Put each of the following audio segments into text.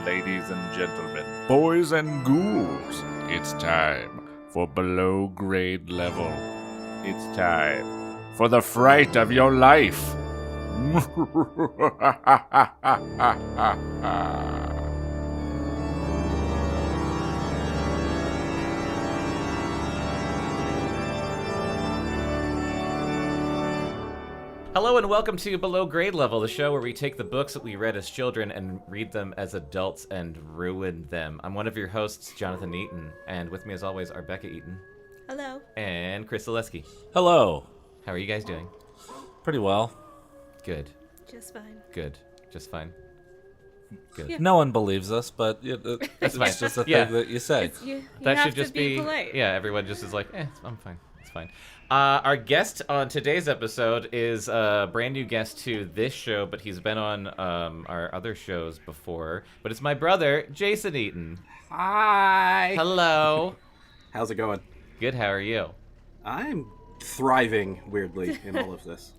ladies and gentlemen, boys and ghouls, it's time for below grade level. It's time for the fright of your life. Hello and welcome to Below Grade Level, the show where we take the books that we read as children and read them as adults and ruin them. I'm one of your hosts, Jonathan Eaton, and with me as always are Bekah Eaton. Hello. And Chris Zaleski. Hello. How are you guys doing? Pretty well. Good. Just fine. Good. Just fine. Good. Yeah. No one believes us, but That's fine. it's just a Yeah. thing that you say. You That have should just to be polite. Yeah, everyone just is like, I'm fine. It's fine. Our guest on today's episode is a brand new guest to this show, but he's been on our other shows before. But it's my brother, Jason Eaton. Hi. Hello. How's it going? Good, how are you? I'm thriving weirdly in all of this.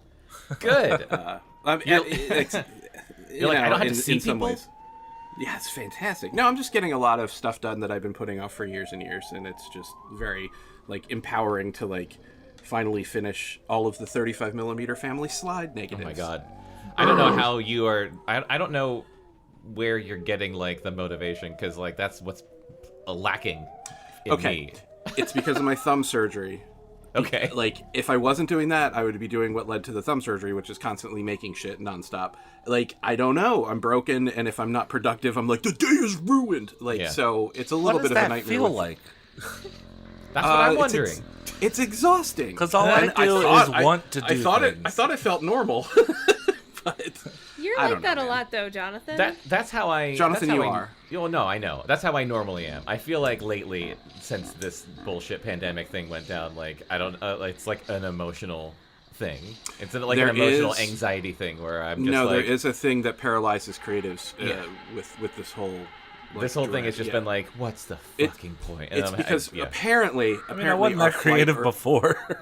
Good. You're like, I don't have to see in some people? ways. Yeah, it's fantastic. No, I'm just getting a lot of stuff done that I've been putting off for years and years, and it's just very empowering to finally finish all of the 35mm family slide negatives. Oh my god. I don't know how you are... I don't know where you're getting, the motivation, because, that's what's lacking in me. It's because of my thumb surgery. Okay. If I wasn't doing that, I would be doing what led to the thumb surgery, which is constantly making shit nonstop. I don't know. I'm broken, and if I'm not productive, I'm like, the day is ruined. So it's a little bit of a nightmare. What does that feel like? That's what I'm wondering. It's exhausting. Because all I do is want to do things. I thought it felt normal. But You're I like don't that know, a man. lot, though, Jonathan. That's how I... Jonathan, that's how you I, are. No, I know. That's how I normally am. I feel like lately, since this bullshit pandemic thing went down, I don't... it's like an emotional thing. It's an emotional anxiety thing where I'm just there is a thing that paralyzes creatives with this whole... this whole thing has just been what's the fucking point? And It's because apparently I wasn't that creative before.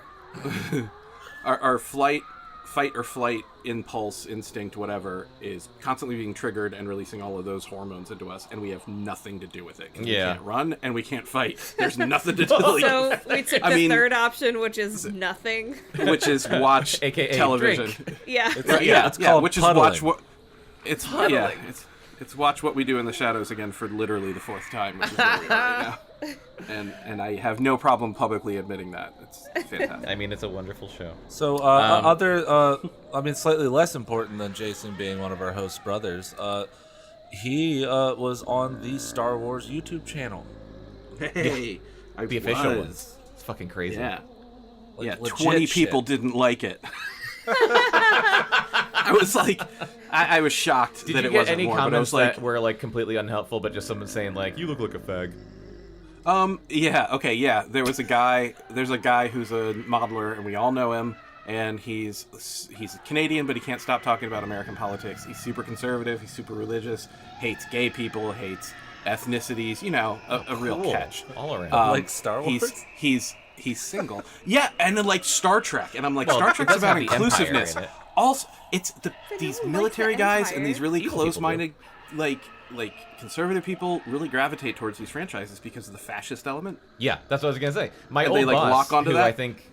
our fight or flight impulse, instinct, whatever, is constantly being triggered and releasing all of those hormones into us, and we have nothing to do with it. We can't run and we can't fight. There's nothing to do. So we took the third option, which is nothing. Which is watch AKA television. drink. Yeah. It's called which puddling. is watch what it's watch What We Do in the Shadows again for literally the fourth time, which is where we are right now. And I have no problem publicly admitting that. It's fantastic. I mean, it's a wonderful show. So, slightly less important than Jason being one of our host brothers, he was on the Star Wars YouTube channel. Hey, The official one. It's fucking crazy. Yeah. Like, 20 people shit. didn't like it. I was I was shocked Did that you it get wasn't any more, but I comments was that were completely unhelpful, but just someone saying you look like a fag? There's a guy who's a modeler, and we all know him, and he's Canadian, but he can't stop talking about American politics. He's super conservative, he's super religious, hates gay people, hates ethnicities, a real catch. All around. Like Star Wars? He's single. Yeah, and then Star Trek, and I'm Well, Star it Trek's does have about the inclusiveness. Empire in it. Also, it's these like military the guys Empire. and these really Evil people close-minded, conservative people really gravitate towards these franchises because of the fascist element. Yeah, that's what I was gonna say. My And old they, boss, lock onto who that? I think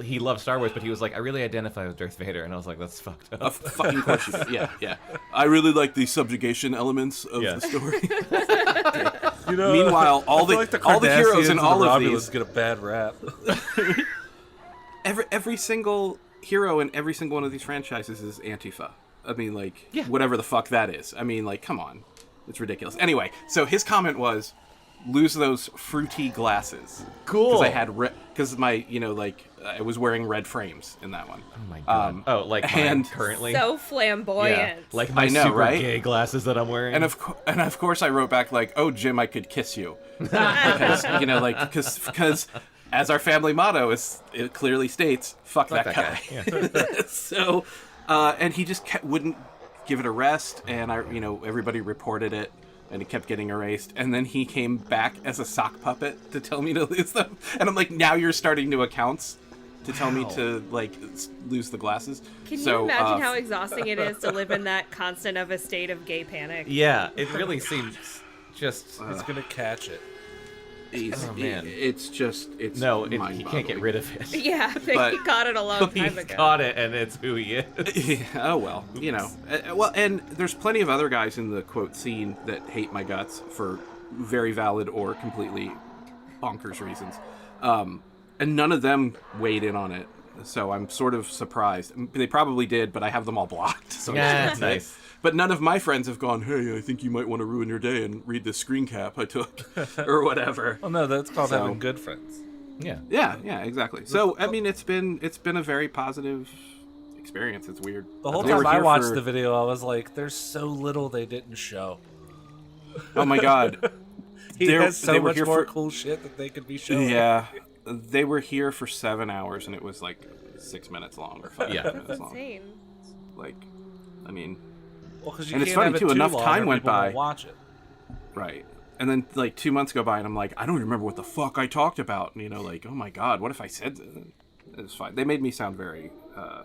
he loved Star Wars, but he was like, I really identify with Darth Vader, and I was like, that's fucked up. Of fucking course you do. Yeah. I really like the subjugation elements of the story. Meanwhile, all the heroes in all of these get a bad rap. every single hero in every single one of these franchises is Antifa. I mean, whatever the fuck that is. I mean, come on. It's ridiculous. Anyway, so his comment was, lose those fruity glasses. Cool. Because I had because my, I was wearing red frames in that one. Oh my god. Mine currently? So flamboyant. Yeah, like my super gay glasses that I'm wearing. And of course I wrote back oh, Jim, I could kiss you. Because, because as our family motto it clearly states, fuck that guy. Yeah. So, and he just wouldn't give it a rest, and everybody reported it, and it kept getting erased, and then he came back as a sock puppet to tell me to lose them, and I'm like, now you're starting new accounts to tell me to like lose the glasses. Can you imagine how exhausting it is to live in that constant of a state of gay panic? Yeah, it really seems just. He's gonna catch it. Oh, man. It's he he can't get rid of it. Yeah, he caught it a long time He's ago. caught it, and it's who he is. Yeah, oh well, well, and there's plenty of other guys in the quote scene that hate my guts for very valid or completely bonkers reasons, and none of them weighed in on it. So I'm sort of surprised. They probably did, but I have them all blocked. So Yeah, that's nice. But none of my friends have gone, hey, I think you might want to ruin your day and read this screen cap I took, or whatever. Well, no, that's called having good friends. Yeah. Yeah, exactly. So I mean, it's been a very positive experience. It's weird. The whole They were time I here watched for- the video, I was like, "There's so little they didn't show." Oh my god. He They're- has so they were much here more for- cool shit that they could be showing. Yeah, they were here for 7 hours, and it was like 6 minutes long or 5 Yeah. minutes That's long. insane. Like, I mean, Well, 'cause you And it's can't funny, have it too, too enough long time or went people won't by. Watch it. right. And then like 2 months go by, and I'm like, I don't even remember what the fuck I talked about. And, like, oh my god, what if I said? It's fine. They made me sound very.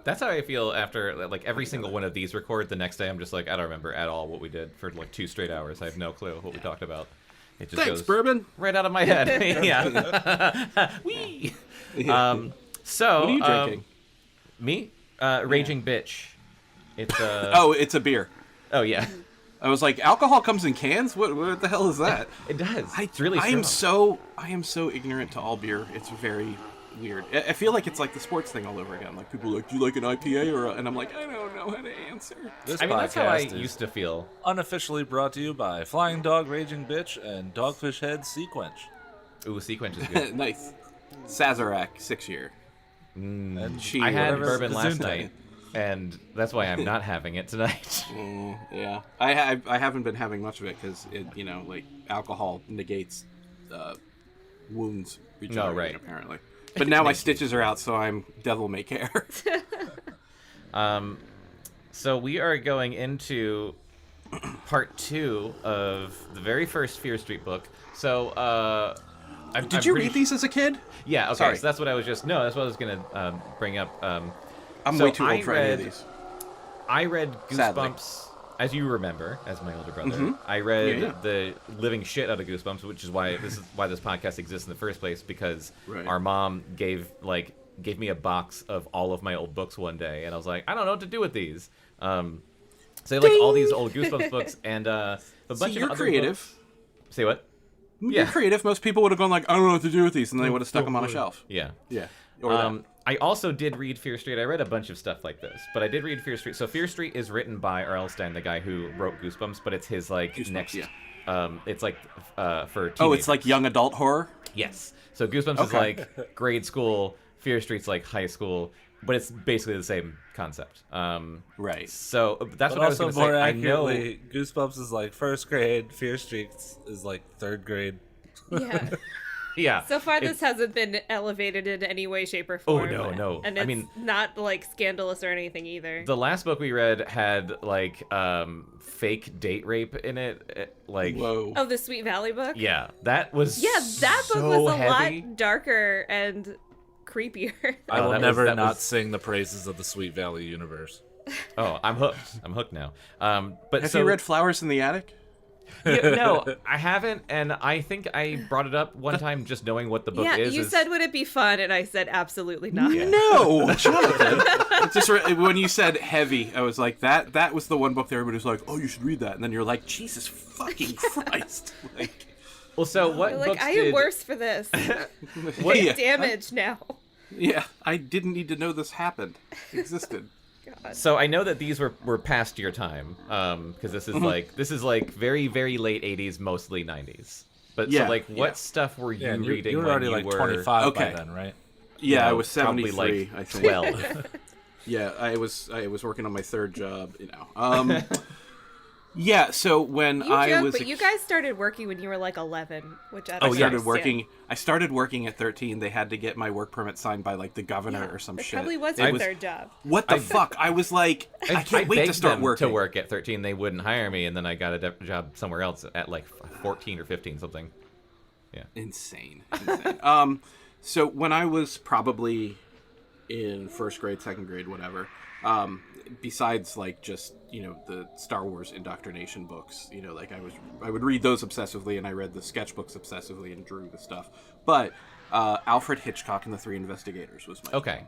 That's how I feel after like every single one of these record. The next day, I'm just like, I don't remember at all what we did for like 2 straight hours. I have no clue what we talked about. It just Thanks, goes bourbon. right out of my head. Yeah. Wee. So. What are you drinking? Me? Raging Bitch. It's Oh, it's a beer. Oh yeah. I was like, alcohol comes in cans. What the hell is that? It does. It's really I strong. I am so ignorant to all beer. It's very weird. I feel like it's like the sports thing all over again. Like people are like, do you like an IPA or? And I'm like, I don't know how to answer. This I mean, that's how I podcast is used to feel. unofficially brought to you by Flying Dog, Raging Bitch, and Dogfish Head Sequench. Ooh, Sequence is good. Nice. Sazerac 6-year. And She- I had whatever. bourbon last Gesundheit. night, and that's why I'm not having it tonight. Yeah, I haven't been having much of it because like alcohol negates wounds regenerating, right. apparently. But now my stitches are out, so I'm devil may care. So we are going into part 2 of the very first Fear Street book. So, Did you read these as a kid? Yeah. Okay. Sorry. So that's what I was that's what I was gonna bring up. I'm so way too old I for any of read- these. I read Sadly. Goosebumps, as you remember, as my older brother. Mhm. I read Yeah. the living shit out of Goosebumps, which is why this podcast exists in the first place, because Right. our mom gave me a box of all of my old books one day, and I was like, I don't know what to do with these. So like all these old Goosebumps books and a bunch You're of other creative. books. Say what? You're creative. Most people would have gone like, I don't know what to do with these, and they would have stuck them on a shelf. Yeah. Yeah. Or that. I also did read Fear Street. I read a bunch of stuff like this, but I did read Fear Street. So Fear Street is written by R.L. Stine, the guy who wrote Goosebumps, but it's his Goosebumps, next. yeah. It's for teenagers. Oh, it's like young adult horror. Yes. So Goosebumps is Okay. like grade school. Fear Street's like high school, but it's basically the same concept. Right. So that's But what I was also going to say. more I know. accurately, Goosebumps is like 1st grade, Fear Street is like 3rd grade. Yeah. Yeah. So far, it's- this hasn't been elevated in any way, shape, or Oh, form. no. And I it's mean- not like scandalous or anything either. The last book we read had like fake date rape in it. Like, Whoa. Oh, the Sweet Valley book? yeah, that was Yeah, that book so was a heavy. lot darker and creepier. I will that never was- not sing the praises of the Sweet Valley universe. Oh, I'm hooked now. But Have so, you read Flowers in the Attic? Yeah, no, I haven't, and I think I brought it up one time just knowing what the book Yeah, is. you said, would it be fun? And I said, absolutely not. No, Jonathan. When you said heavy, I was like, that was the one book that everybody was like, oh, you should read that. And then you're like, Jesus fucking Christ. Like, Well, so what You're like, books I did... am worse for this. yeah, Damage now. yeah, I didn't need to know this existed. God. So I know that these were past your time, because this is like very, very late 80s, mostly 90s. But Yeah, so like, what yeah. stuff were you Yeah, and reading you were when already you like were 25 Okay. by then, right? Yeah, know, I was probably 73, like I think. 12? Yeah, I was working on my 3rd job, Yeah, so when You I joke, was but you guys started working when you were like 11, which I don't I started working at 13. They had to get my work permit signed by like the governor or some It shit. probably was It your 3rd job. What the fuck? I was like, I can't wait begged to start them working. to work at 13. They wouldn't hire me, and then I got a job somewhere else at like 14 or 15 something. Yeah. Insane. So when I was probably in first grade, second grade, whatever. Besides like just, you know, the Star Wars indoctrination books, you know, like I would read those obsessively, and I read the sketchbooks obsessively and drew the stuff. But Alfred Hitchcock and the Three Investigators was my Okay.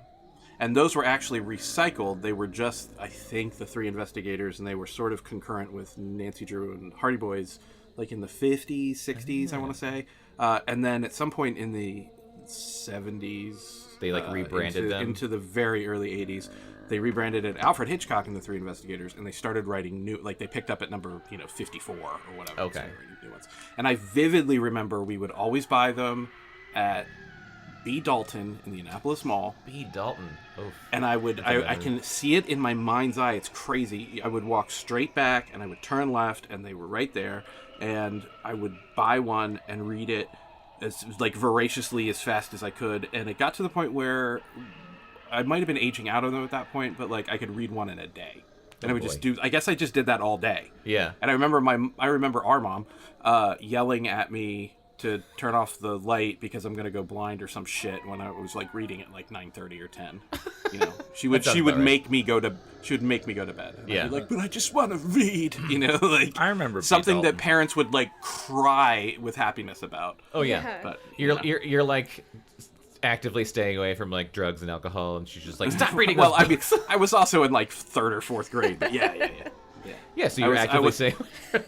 And those were actually recycled. They were just, I think, the Three Investigators, and they were sort of concurrent with Nancy Drew and Hardy Boys, like in the 50s, 60s, I want to say. And then at some point in the 70s... They, like, rebranded them? Into the very early 80s. They rebranded it Alfred Hitchcock and the Three Investigators, and they started writing new... Like, they picked up at number, 54 or whatever. Okay. New ones. And I vividly remember we would always buy them at B. Dalton in the Annapolis Mall. B. Dalton. Oof. And I can see it in my mind's eye. It's crazy. I would walk straight back and I would turn left, and they were right there. And I would buy one and read it as like voraciously as fast as I could. And it got to the point where I might have been aging out of them at that point, but like I could read one in a day. And I would just I guess I just did that all day. Yeah. And I remember our mom yelling at me to turn off the light because I'm gonna go blind or some shit when I was like reading at like 9:30 or 10. You know, she would make me go to bed. And Yeah. I'd be like, but I just want to read. You know, like I remember something Dalton. that parents would like cry with happiness about. Oh yeah. Yeah. But You're like actively staying away from like drugs and alcohol, and she's just like, stop reading. Well, those I mean, books." I was also in like 3rd or 4th grade. But yeah. Yeah, so you were I actively was- saying.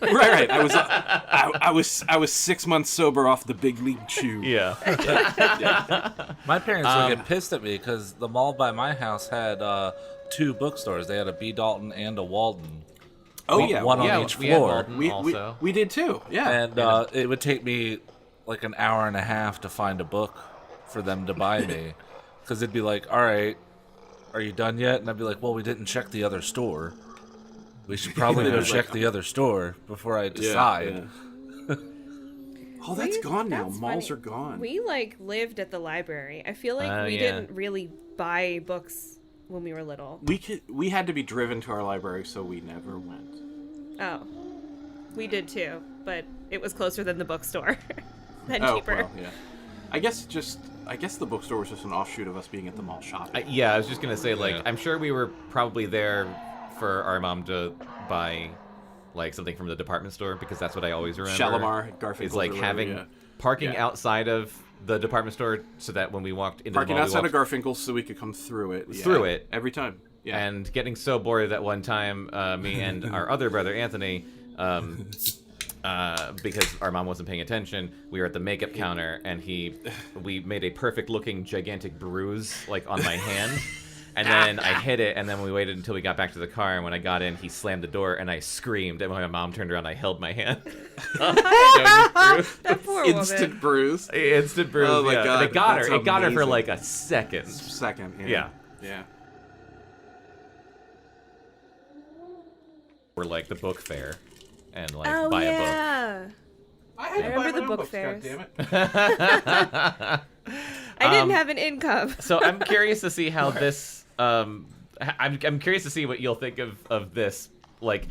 Right. I was 6 months sober off the big league chew. Yeah. My parents would get pissed at me because the mall by my house had 2 bookstores. They had a B. Dalton and a Walden. Oh yeah. One Yeah, on each we had floor. Walden. we Also. we did too. Yeah. And it would take me like an hour and a half to find a book for them to buy me. Because they'd be like, all right, are you done yet? And I'd be like, well, we didn't check the other store. We should probably go check the other store before I decide. Yeah. Oh, that's gone now. That's Malls funny. are gone. We like lived at the library. I feel like we yeah. didn't really buy books when we were little. We had to be driven to our library, so we never went. Oh, we did too, but it was closer than the bookstore. And Oh, cheaper. well, yeah. I guess the bookstore was just an offshoot of us being at the mall shopping. Yeah, I was just gonna say, like, Yeah. I'm sure we were probably there for our mom to buy, like, something from the department store, because that's what I always remember. Shalimar, Garfinkel. Is like having parking outside of the department store, so that when we walked into parking the mall, outside we of Garfinkel so we could come through it. Yeah. Through it. every time. Yeah. and getting so bored that one time, me and our other brother Anthony, because our mom wasn't paying attention, we were at the makeup counter, and we made a perfect looking gigantic bruise like on my hand. And then I hit it, and then we waited until we got back to the car, and when I got in, he slammed the door, and I screamed, and when my mom turned around, I held my hand. That poor Instant woman. bruise. Instant bruise. Oh my yeah. God, And it got her. that's It got her for amazing. like a second. Second. Yeah. Yeah. Or like the book fair, and like Oh buy a book. yeah. I had I remember the book fairs. Goddammit. I didn't have an income. So I'm curious to see how this. I'm curious to see what you'll think of this. Like,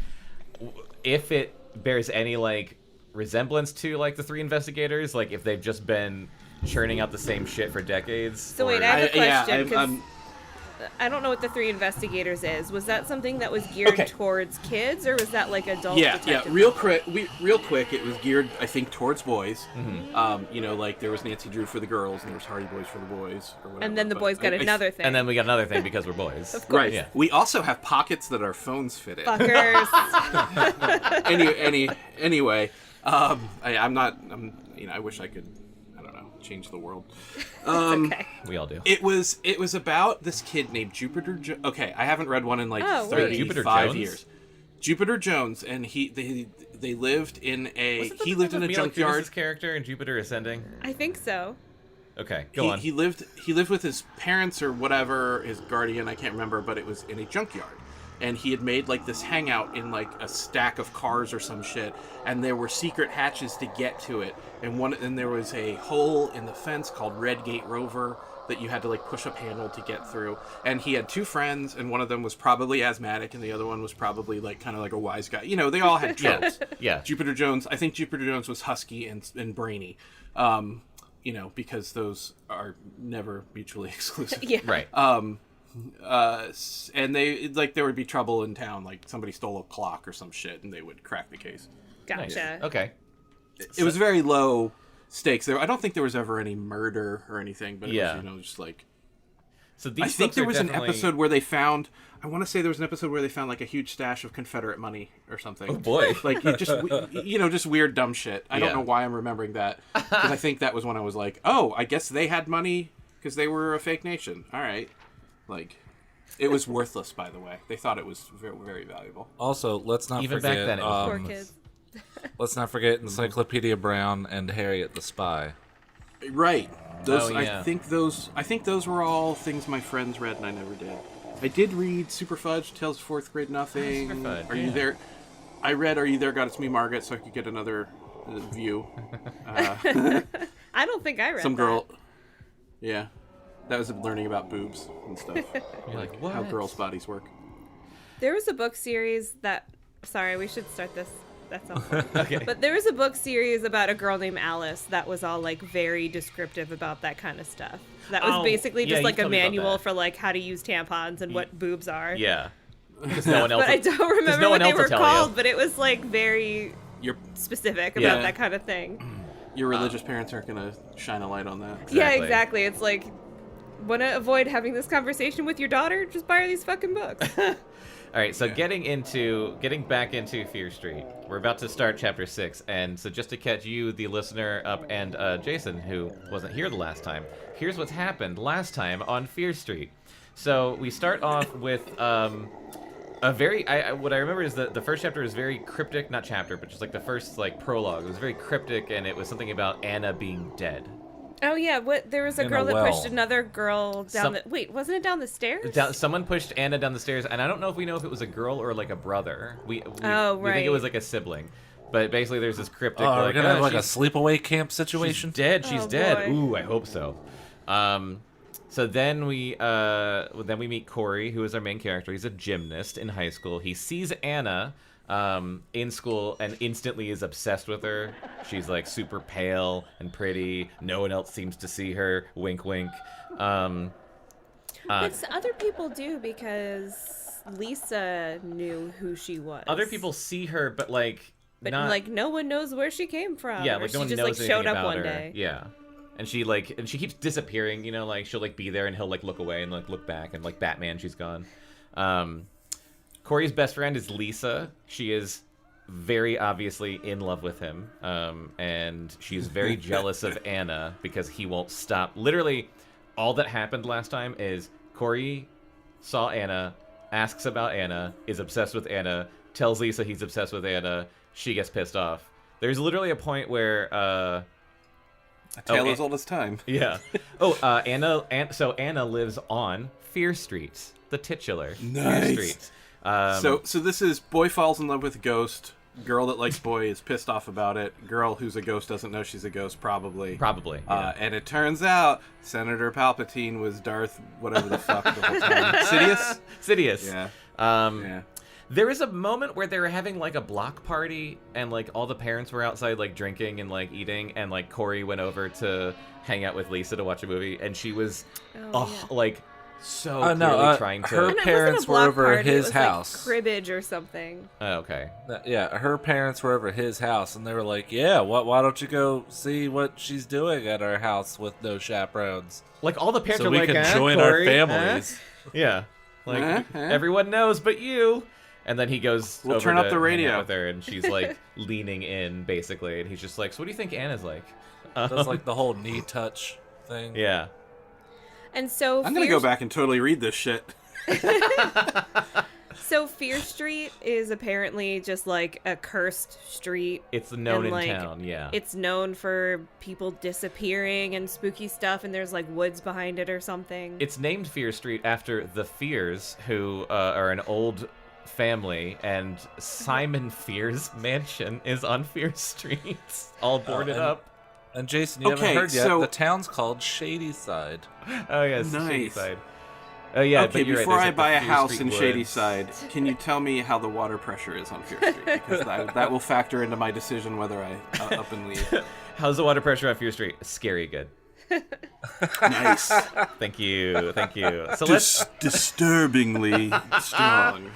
if it bears any like resemblance to like the Three Investigators. Like if they've just been churning out the same shit for decades. So wait, or- I have a yeah, question because I'm- I don't know what the Three Investigators is. Was that something that was geared Okay. towards kids, or was that like adult? Yeah. detective? Real quick, it was geared, I think, towards boys. Mm-hmm. You know, like there was Nancy Drew for the girls, and there was Hardy Boys for the boys, or whatever. And then the but boys got another thing. and then we got another thing because we're boys. Of course. Right. Yeah. We also have pockets that our phones fit in. Fuckers. Anyway, I wish I could, I don't know, change the world. Okay. We all do. It was about this kid named Jupiter. Okay, I haven't read one in like Oh, wait. 35 Jupiter Jones? years. Jupiter Jones, and they lived in a Wasn't he the lived name in a of Mila junkyard. Kunis's character in Jupiter Ascending. I think so. Okay, go on. He lived with his parents or whatever, his guardian, I can't remember, but it was in a junkyard. And he had made like this hangout in like a stack of cars or some shit, and there were secret hatches to get to it. And there was a hole in the fence called Red Gate Rover that you had to like push up handle to get through. And he had two friends, and one of them was probably asthmatic, and the other one was probably like kind of like a wise guy. You know, they all had tropes. Yeah. Jupiter Jones, I think Jupiter Jones was husky and brainy. because those are never mutually exclusive. Yeah. Right. And they there would be trouble in town, like somebody stole a clock or some shit, and they would crack the case. Nice. Gotcha. Okay. It was very low stakes. I don't think there was ever any murder or anything, but it was, just like. So these I think books there are was definitely... an episode where they found. I want to say there was an episode where they found like a huge stash of Confederate money or something. Oh boy! Like just weird dumb shit. I Yeah. don't know why I'm remembering that, because I think that was when I was like, oh, I guess they had money because they were a fake nation. All right, like. It was worthless, by the way. They thought it was very, very valuable. Also, let's not Even forget. back then, it was Poor kids. Let's not forget Encyclopedia Brown and Harriet the Spy. Right. Those. Oh, yeah. I think those were all things my friends read and I never did. I did read Super Fudge, Tales of Fourth Grade Nothing. Super Fudge, Are You There? I read Are You There, God It's Me, Margaret, so I could get another view. I don't think I read Some that. girl. Yeah. That was learning about boobs and stuff. You're like, what? How girls' bodies work. There was a book series that. Sorry, we should start this at some point. Okay. But there was a book series about a girl named Alice that was all like very descriptive about that kind of stuff. That was basically yeah, just you like a told me about manual that. for like how to use tampons and what boobs are. Yeah. Because no one else. But I don't no remember one what they else will were tell called, you. but it was like very Your specific Yeah. about that kind of thing. your religious parents aren't gonna shine a light on that. Yeah, Exactly. exactly. It's like, want to avoid having this conversation with your daughter? Just buy her these fucking books. All right, so getting back into Fear Street, we're about to start chapter 6, and so just to catch you, the listener, up, and Jason, who wasn't here the last time, here's what's happened last time on Fear Street. So we start off with a very, what I remember is that the first chapter is very cryptic, not chapter, but just like the first like prologue. It was very cryptic, and it was something about Anna being dead. Oh yeah, what? There was a In girl a that pushed well. another girl down the. Wait, wasn't it down the stairs? Someone pushed Anna down the stairs, and I don't know if we know if it was a girl or like a brother. We think it right. was like a sibling, but basically there's this cryptic. Oh, we're like, gonna have like a she's sleepaway camp situation. dead. She's Oh, dead. boy. Ooh, I hope so. So then we meet Corey, who is our main character. He's a gymnast in high school. He sees Anna in school and instantly is obsessed with her. She's like super pale and pretty. No one else seems to see her. Wink, wink. But other people do because Lisa knew who she was. Other people see her, but like not like no one knows where she came from. yeah, or like she no one just knows like anything showed up about one her. day. Yeah. And she keeps disappearing, you know, like she'll like be there and he'll like look away and like look back and like Batman, she's gone. Corey's best friend is Lisa. She is very obviously in love with him. And she's very jealous of Anna because he won't stop. Literally, all that happened last time is Corey saw Anna, asks about Anna, is obsessed with Anna, tells Lisa he's obsessed with Anna, she gets pissed off. There's literally a point where A tale as old as time. yeah. So Anna lives on Fear Street, the titular Nice. Fear Street. So this is boy falls in love with a ghost. Girl that likes boy is pissed off about it. Girl who's a ghost doesn't know she's a ghost, probably. Probably. Yeah. And it turns out Senator Palpatine was Darth whatever the fuck the whole time. Sidious? Sidious. Yeah. Yeah. There was a moment where they were having like a block party and like all the parents were outside like drinking and like eating and like Corey went over to hang out with Lisa to watch a movie and she was like so clearly trying to her And it parents wasn't a were block over party, at it his was, house. like, cribbage or something. Oh, okay. Yeah, her parents were over at his house, and they were like, "Yeah, why don't you go see what she's doing at our house with no chaperones, Like all the parents so are we like, can "Ah, join Corey, our families?" Yeah. Like everyone knows but you. And then he goes We'll over turn to up the hang radio. out with her and she's like leaning in basically and he's just like, so what do you think Anna's like? That's like the whole knee touch thing. Yeah. And so I'm gonna go back and totally read this shit. So Fear Street is apparently just like a cursed street. It's known in like, town, yeah. It's known for people disappearing and spooky stuff, and there's like woods behind it or something. It's named Fear Street after the Fears, who are an old family, and Simon Fear's mansion is on Fear Street, all boarded up. And Jason, you Okay, haven't heard yet. so- The town's called Shadyside. Oh yes, Nice. Shadyside. Oh yeah, Okay, but you're right, before there's, I like, the buy a Fear house Street in Shady Woods. Side, can you tell me how the water pressure is on Fear Street? Because that will factor into my decision whether I up and leave. How's the water pressure on Fear Street? Scary good. Nice. Thank you. So let's... Disturbingly strong.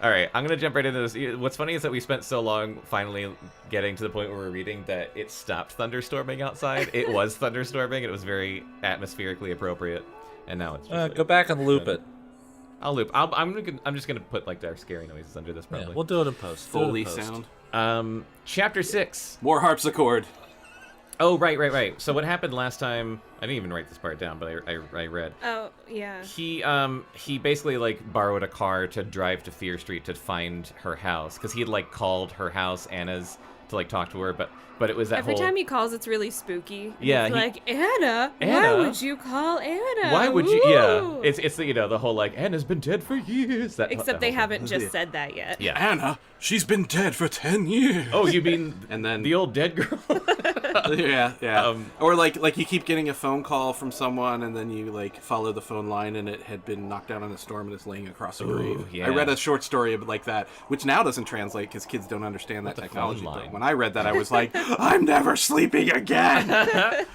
All right, I'm going to jump right into this. What's funny is that we spent so long finally getting to the point where we're reading that it stopped thunderstorming outside. It was thunderstorming, and it was very atmospherically appropriate. And now it's just Go back and loop it. I'll loop. I'm just going to put like our scary noises under this probably. Yeah, we'll do it in post. Foley sound. Chapter 6. More harpsichord. Oh, right. So what happened last time? I didn't even write this part down, but I read. Oh, yeah. He basically like borrowed a car to drive to Fear Street to find her house because he had like called her house Anna's to like talk to her, but it was that Every whole... time he calls, it's really spooky. Yeah, It's like, Anna? Why would you call Anna? Why would you? Yeah, Woo!" it's the whole like Anna's been dead for years. Except they haven't just said that yet. Yeah. Anna, she's been dead for 10 years. Oh, you mean And then the old dead girl? yeah. Or like you keep getting a phone call from someone, and then you like follow the phone line, and it had been knocked down in a storm and it's laying across a grave. yeah. I read a short story like that, which now doesn't translate because kids don't understand that the technology. phone line? But when I read that, I was like, I'm never sleeping again.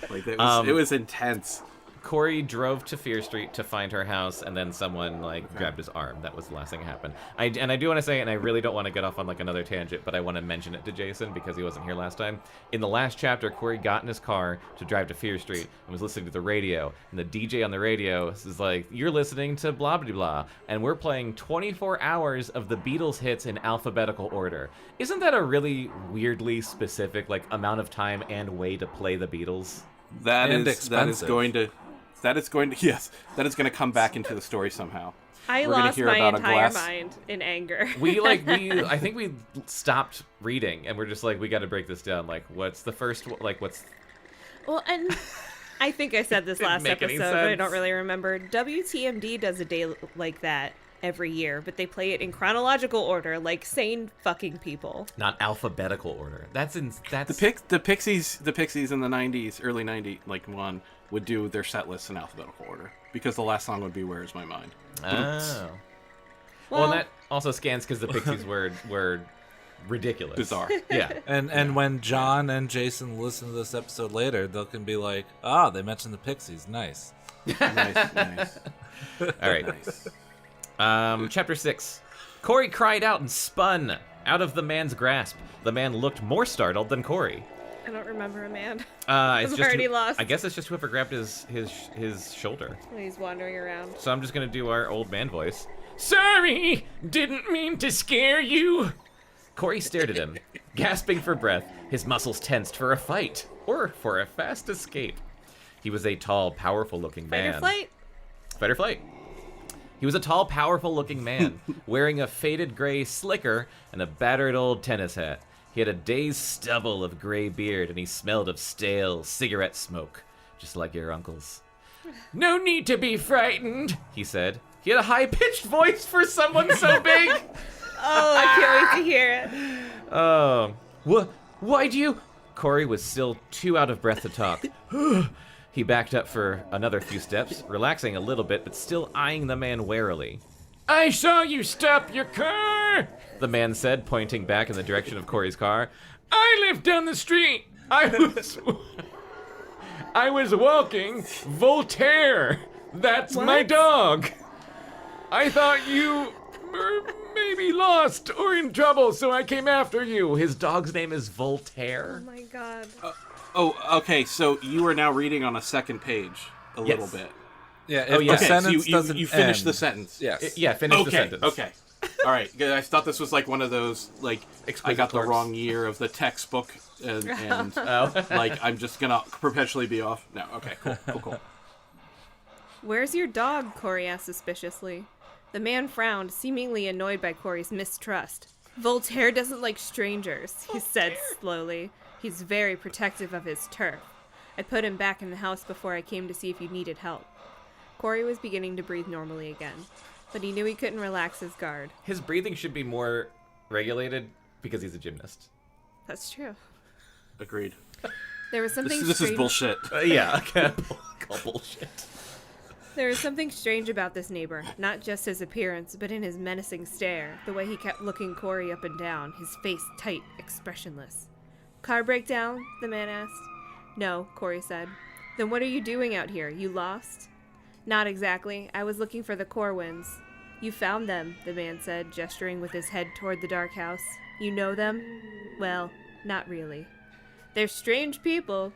Like it was intense. Corey drove to Fear Street to find her house, and then someone like grabbed his arm. That was the last thing that happened. I do want to say, and I really don't want to get off on like another tangent, but I want to mention it to Jason because he wasn't here last time. In the last chapter, Corey got in his car to drive to Fear Street and was listening to the radio, and the DJ on the radio is like, "You're listening to blah blah blah," and we're playing 24 hours of the Beatles hits in alphabetical order. Isn't that a really weirdly specific like amount of time and way to play the Beatles? That And is going to come back into the story somehow. I We're gonna lost hear my about a entire glass- mind in anger. I think we stopped reading and we're just like, we got to break this down. Like, what's the first, like, what's... Well, and I think I said this Didn't last make any episode, but I don't sense. really remember. WTMD does a day like that every year, but they play it in chronological order, like sane fucking people. Not alphabetical order. That's The Pixies in the 90s, early 90s, like one, would do their set lists in alphabetical order because the last song would be "Where's My Mind." Oh. Well, Well- and that also scans because the Pixies were ridiculous. Bizarre. Yeah. And when John and Jason listen to this episode later, they can be like, they mentioned the Pixies. Nice. Nice. All right. Nice. Chapter 6. Corey cried out and spun out of the man's grasp. The man looked more startled than Corey. I don't remember a man. It's I'm just already lost. I guess it's just whoever grabbed his shoulder. When he's wandering around. So I'm just gonna do our old man voice. Sorry, didn't mean to scare you. Corey stared at him, gasping for breath, his muscles tensed for a fight or for a fast escape. He was a tall, powerful-looking man. Fight or flight? Fight or flight. He was a tall, powerful-looking man, wearing a faded gray slicker and a battered old tennis hat. He had a dazed stubble of gray beard, and he smelled of stale cigarette smoke, just like your uncle's. No need to be frightened, he said. He had a high-pitched voice for someone so big. Oh, I can't wait to hear it. Oh, why do you... Corey was still too out of breath to talk. He backed up for another few steps, relaxing a little bit, but still eyeing the man warily. I saw you stop your car, the man said, pointing back in the direction of Corey's car. I live down the street. I was walking Voltaire. That's my dog. I thought you were maybe lost or in trouble, so I came after you. His dog's name is Voltaire. Oh my god. Oh, okay. So you are now reading on a second page a little bit. Yeah. Oh, If yeah. the Okay, sentence so doesn't you finish end, the sentence. Yes. Yeah, finish the Okay. sentence. Okay. All right. Good. I thought this was like one of those like I got the clerks. wrong year of the textbook and Oh. like I'm just gonna perpetually be off. No. Okay. Cool. Where's your dog? Corey asked suspiciously. The man frowned, seemingly annoyed by Corey's mistrust. Voltaire doesn't like strangers, he said slowly. He's very protective of his turf. I put him back in the house before I came to see if you needed help. Corey was beginning to breathe normally again, but he knew he couldn't relax his guard. His breathing should be more regulated because he's a gymnast. That's true. Agreed. There was something This is strange. bullshit. Yeah, call bullshit. There was something strange about this neighbor, not just his appearance, but in his menacing stare, the way he kept looking Corey up and down, his face tight, expressionless. Car breakdown? The man asked. No, Corey said. Then what are you doing out here? You lost? Not exactly. I was looking for the Corwins. You found them, the man said, gesturing with his head toward the dark house. You know them? Well, not really. They're strange people.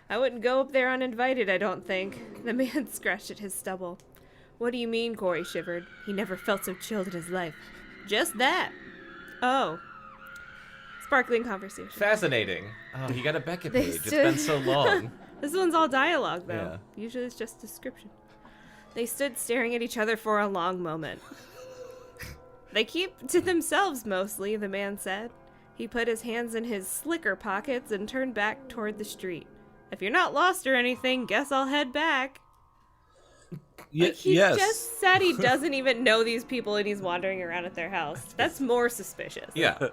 I wouldn't go up there uninvited, I don't think. The man scratched at his stubble. What do you mean, Corey shivered. He never felt so chilled in his life. Just that. Oh. Sparkling conversation. Fascinating. Oh, you got a Bekah page. It's stood- been so long. This one's all dialogue, though. Yeah. Usually it's just description. They stood staring at each other for a long moment. They keep to themselves mostly, the man said. He put his hands in his slicker pockets and turned back toward the street. If you're not lost or anything, guess I'll head back. He yes. just said he doesn't even know these people and he's wandering around at their house. That's more suspicious. Yeah.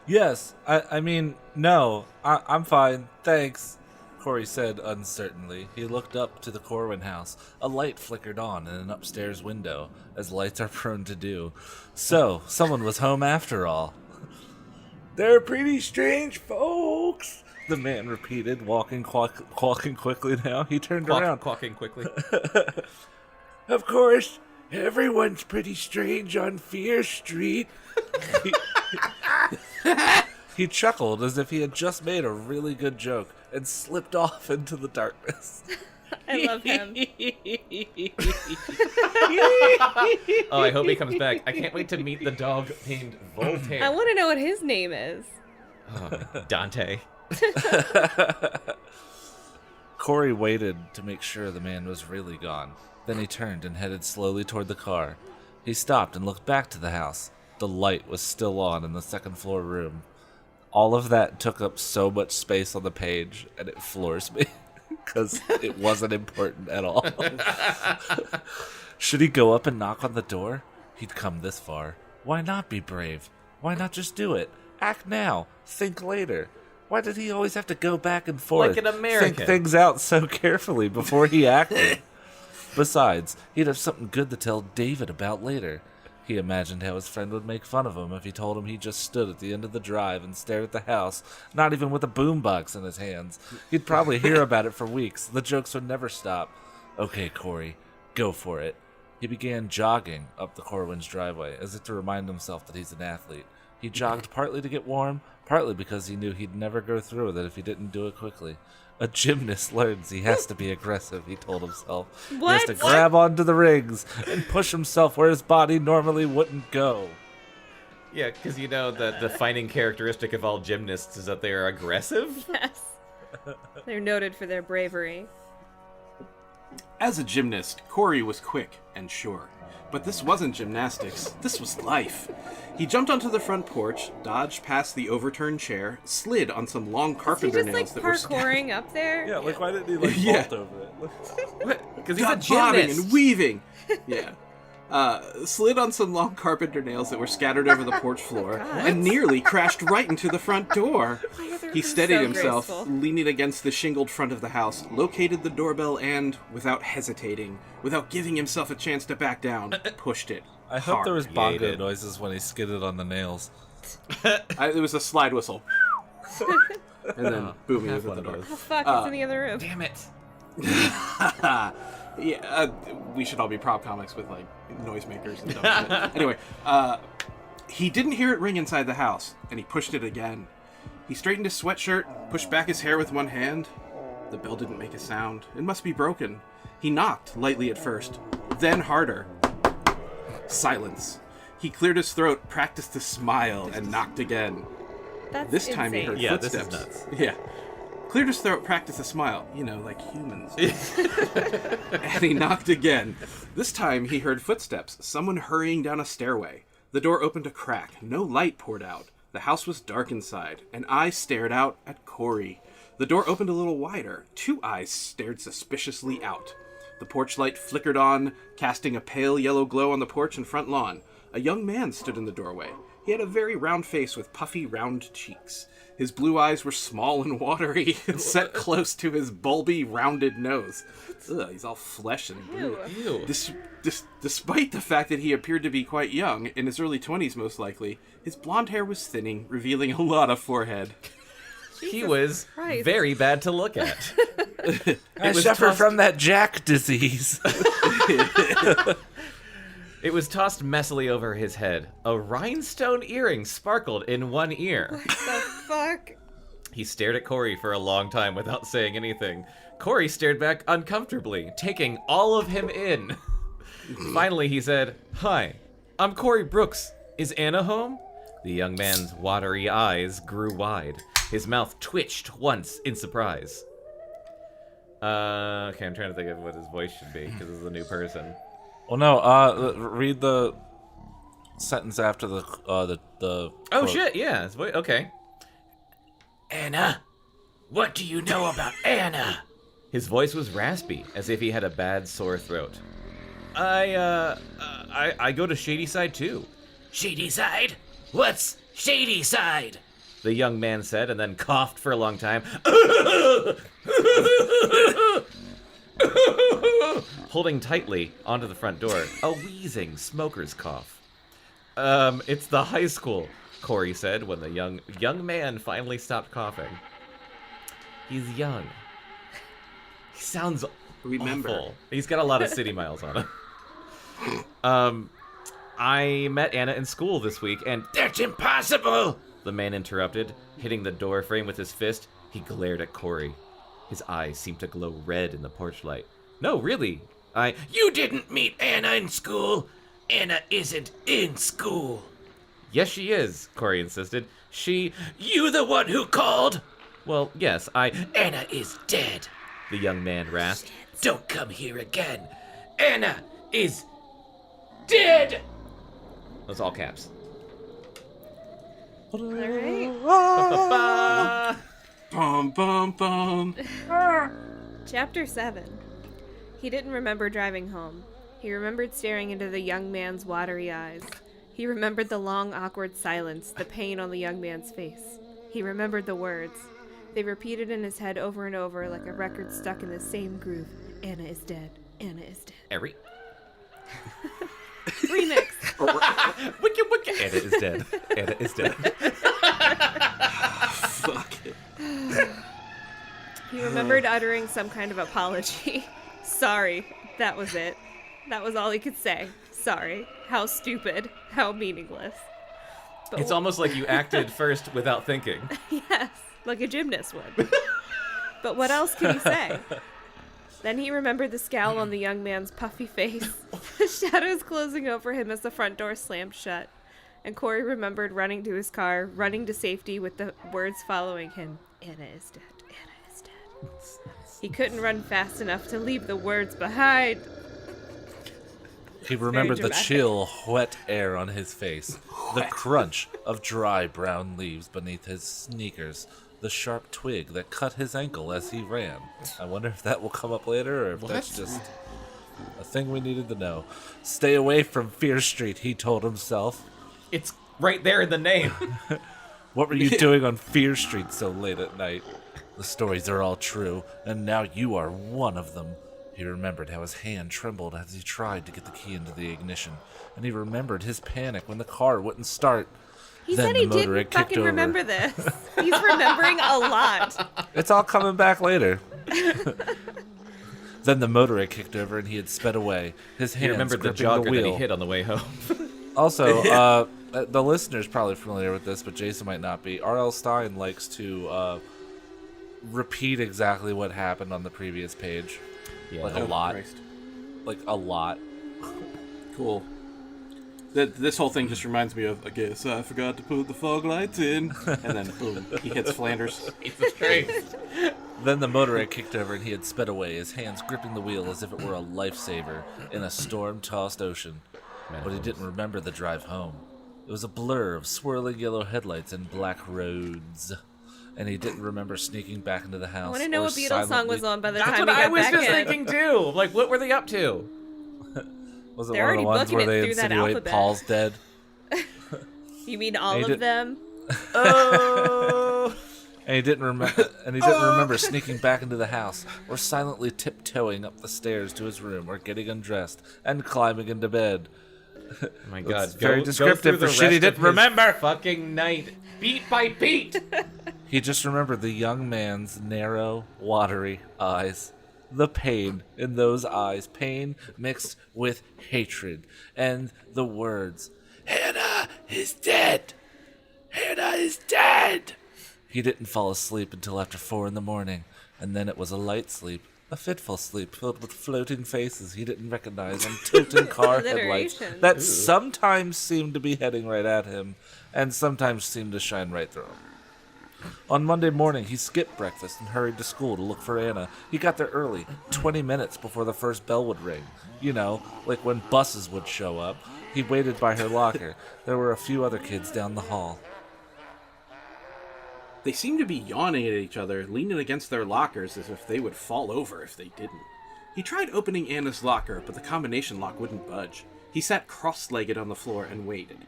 Yes. I mean, no. I'm fine. Thanks, Corey said uncertainly. He looked up to the Corwin house. A light flickered on in an upstairs window, as lights are prone to do. So, someone was home after all. They're pretty strange folks, the man repeated, walking quickly now. He turned around. Quacking quickly. Of course, everyone's pretty strange on Fear Street. He chuckled as if he had just made a really good joke and slipped off into the darkness. I love him. Oh, I hope he comes back. I can't wait to meet the dog named Voltaire. I want to know what his name is. Dante. Corey waited to make sure the man was really gone. Then he turned and headed slowly toward the car. He stopped and looked back to the house. The light was still on in the second floor room. All of that took up so much space on the page, and it floors me, because it wasn't important at all. Should he go up and knock on the door? He'd come this far. Why not be brave? Why not just do it? Act now. Think later. Why did he always have to go back and forth? Like an American. Think things out so carefully before he acted. Besides, he'd have something good to tell David about later. He imagined how his friend would make fun of him if he told him he just stood at the end of the drive and stared at the house, not even with a boombox in his hands. He'd probably hear about it for weeks. The jokes would never stop. Okay, Corey, go for it. He began jogging up the Corwin's driveway, as if to remind himself that he's an athlete. He jogged partly to get warm, partly because he knew he'd never go through with it if he didn't do it quickly. A gymnast learns he has to be aggressive, he told himself. He has to grab onto the rings and push himself where his body normally wouldn't go. Yeah, because you know the defining characteristic of all gymnasts is that they are aggressive. Yes. They're noted for their bravery. As a gymnast, Corey was quick and sure. But this wasn't gymnastics. This was life. He jumped onto the front porch, dodged past the overturned chair, slid on some long carpenter Is he nails just that like were parkouring up there? Yeah, like why didn't he like Yeah. vault over it? Because he's a got bobbing gymnast. and weaving. Yeah. Slid on some long carpenter nails that were scattered over the porch floor and nearly crashed right into the front door. He steadied So himself, graceful. leaning against the shingled front of the house, located the doorbell and, without hesitating, without giving himself a chance to back down, pushed it. I hope there was hard. bongo Hated. noises when he skidded on the nails. It was a slide whistle. And then boom, he was at the door. Oh, fuck, it's in the other room. Damn it. Yeah, we should all be prop comics with like noisemakers and stuff. Anyway, he didn't hear it ring inside the house, and he pushed it again. He straightened his sweatshirt, pushed back his hair with one hand. The bell didn't make a sound. It must be broken. He knocked lightly at first, then harder. Silence. He cleared his throat, practiced a smile, and knocked again. That's This time he insane. heard Yeah, this is footsteps. nuts. Yeah. Cleared his throat, practiced a smile. You know, like humans. And he knocked again. This time he heard footsteps, someone hurrying down a stairway. The door opened a crack. No light poured out. The house was dark inside. An eye stared out at Corey. The door opened a little wider. Two eyes stared suspiciously out. The porch light flickered on, casting a pale yellow glow on the porch and front lawn. A young man stood in the doorway. He had a very round face with puffy, round cheeks. His blue eyes were small and watery and set close to his bulby, rounded nose. Ugh, he's all flesh and blue. Ew. Despite the fact that he appeared to be quite young, in his early 20s most likely, his blonde hair was thinning, revealing a lot of forehead. He was Christ. very bad to look at. I was suffer tossed- from that Jack disease. It was tossed messily over his head. A rhinestone earring sparkled in one ear. The fuck? He stared at Corey for a long time without saying anything. Corey stared back uncomfortably, taking all of him in. Finally, he said, "Hi, I'm Corey Brooks. Is Anna home?" The young man's watery eyes grew wide. His mouth twitched once in surprise. Okay, I'm trying to think of what his voice should be, because this is a new person. Well, no. Read the sentence after the Oh, quote. shit, yeah. His voice, okay. Anna? What do you know about Anna? His voice was raspy, as if he had a bad sore throat. I go to Shady Side, too. Shady Side? What's Shady Side? The young man said, and then coughed for a long time. Holding tightly onto the front door, a wheezing smoker's cough. It's the high school, Corey said when the young man finally stopped coughing. He's young. He sounds Remember. awful. He's got a lot of city miles on him. I met Anna in school this week, and That's impossible! the man interrupted, hitting the door frame with his fist. He glared at Corey. His eyes seemed to glow red in the porch light. No, really. You didn't meet Anna in school. Anna isn't in school. Yes, she is, Corey insisted. You the one who called? Well, yes, Anna is dead. the young man rasped. Don't come here again. Anna is dead! That's all caps. All right. Bum, bum, bum. Chapter 7. He didn't remember driving home. He remembered staring into the young man's watery eyes. He remembered the long, awkward silence, the pain on the young man's face. He remembered the words. They repeated in his head over and over like a record stuck in the same groove. Anna is dead. Anna is dead. Every. Remix. Wicca, wicca. Anna is dead. Anna is dead. Fuck it. He remembered uttering some kind of apology. Sorry. That was it. That was all he could say. Sorry. How stupid. How meaningless. But It's almost like you acted first without thinking. Yes, like a gymnast would. But what else could he say? Then he remembered the scowl on the young man's puffy face, the shadows closing over him as the front door slammed shut. And Corey remembered running to his car, running to safety with the words following him. Anna is dead. Anna is dead. He couldn't run fast enough to leave the words behind. He remembered the dramatic. chill, wet air on his face, the crunch of dry brown leaves beneath his sneakers, the sharp twig that cut his ankle as he ran. I wonder if that will come up later or if that's just a thing we needed to know. Stay away from Fear Street, he told himself. It's right there in the name. What were you doing on Fear Street so late at night? The stories are all true, and now you are one of them. He remembered how his hand trembled as he tried to get the key into the ignition, and he remembered his panic when the car wouldn't start. He Then said the he motor didn't had kicked fucking over. remember this. He's remembering a lot. It's all coming back later. Then the motor had kicked over and he had sped away. His He hands remembered the gripping jogger the that wheel. he hit on the way home. Also, the listener's probably familiar with this, but Jason might not be. R.L. Stine likes to repeat exactly what happened on the previous page. Yeah. Like a lot. Christ. Like a lot. Cool. This whole thing just reminds me of, I guess I forgot to put the fog lights in. And then, boom, he hits Flanders. Jesus Christ. Then the motor had kicked over and he had sped away, his hands gripping the wheel as if it were a lifesaver in a storm-tossed ocean. But he didn't remember the drive home. It was a blur of swirling yellow headlights and black roads. And he didn't remember sneaking back into the house. I want to know or what Beatles song was silently- on by the That's time what he I got was back just in. thinking too. Like, what were they up to? Was it They're one of the already ones booking where it they through that insinuate alphabet. Paul's dead? You mean all He of did- them? Oh. And he didn't remember. And he didn't remember sneaking back into the house, or silently tiptoeing up the stairs to his room, or getting undressed and climbing into bed. Oh my God. It's very Go descriptive through the for shit he rest of didn't his remember. Fucking night, beat by beat. He just remembered the young man's narrow, watery eyes. The pain in those eyes, pain mixed with hatred, and the words, "Hannah is dead! Hannah is dead!" He didn't fall asleep until after 4 a.m, and then it was a light sleep, a fitful sleep filled with floating faces he didn't recognize on tilting car headlights Alliteration. that sometimes seemed to be heading right at him, and sometimes seemed to shine right through him. On Monday morning, he skipped breakfast and hurried to school to look for Anna. He got there early, 20 minutes before the first bell would ring. You know, like when buses would show up. He waited by her locker. There were a few other kids down the hall. They seemed to be yawning at each other, leaning against their lockers as if they would fall over if they didn't. He tried opening Anna's locker, but the combination lock wouldn't budge. He sat cross-legged on the floor and waited.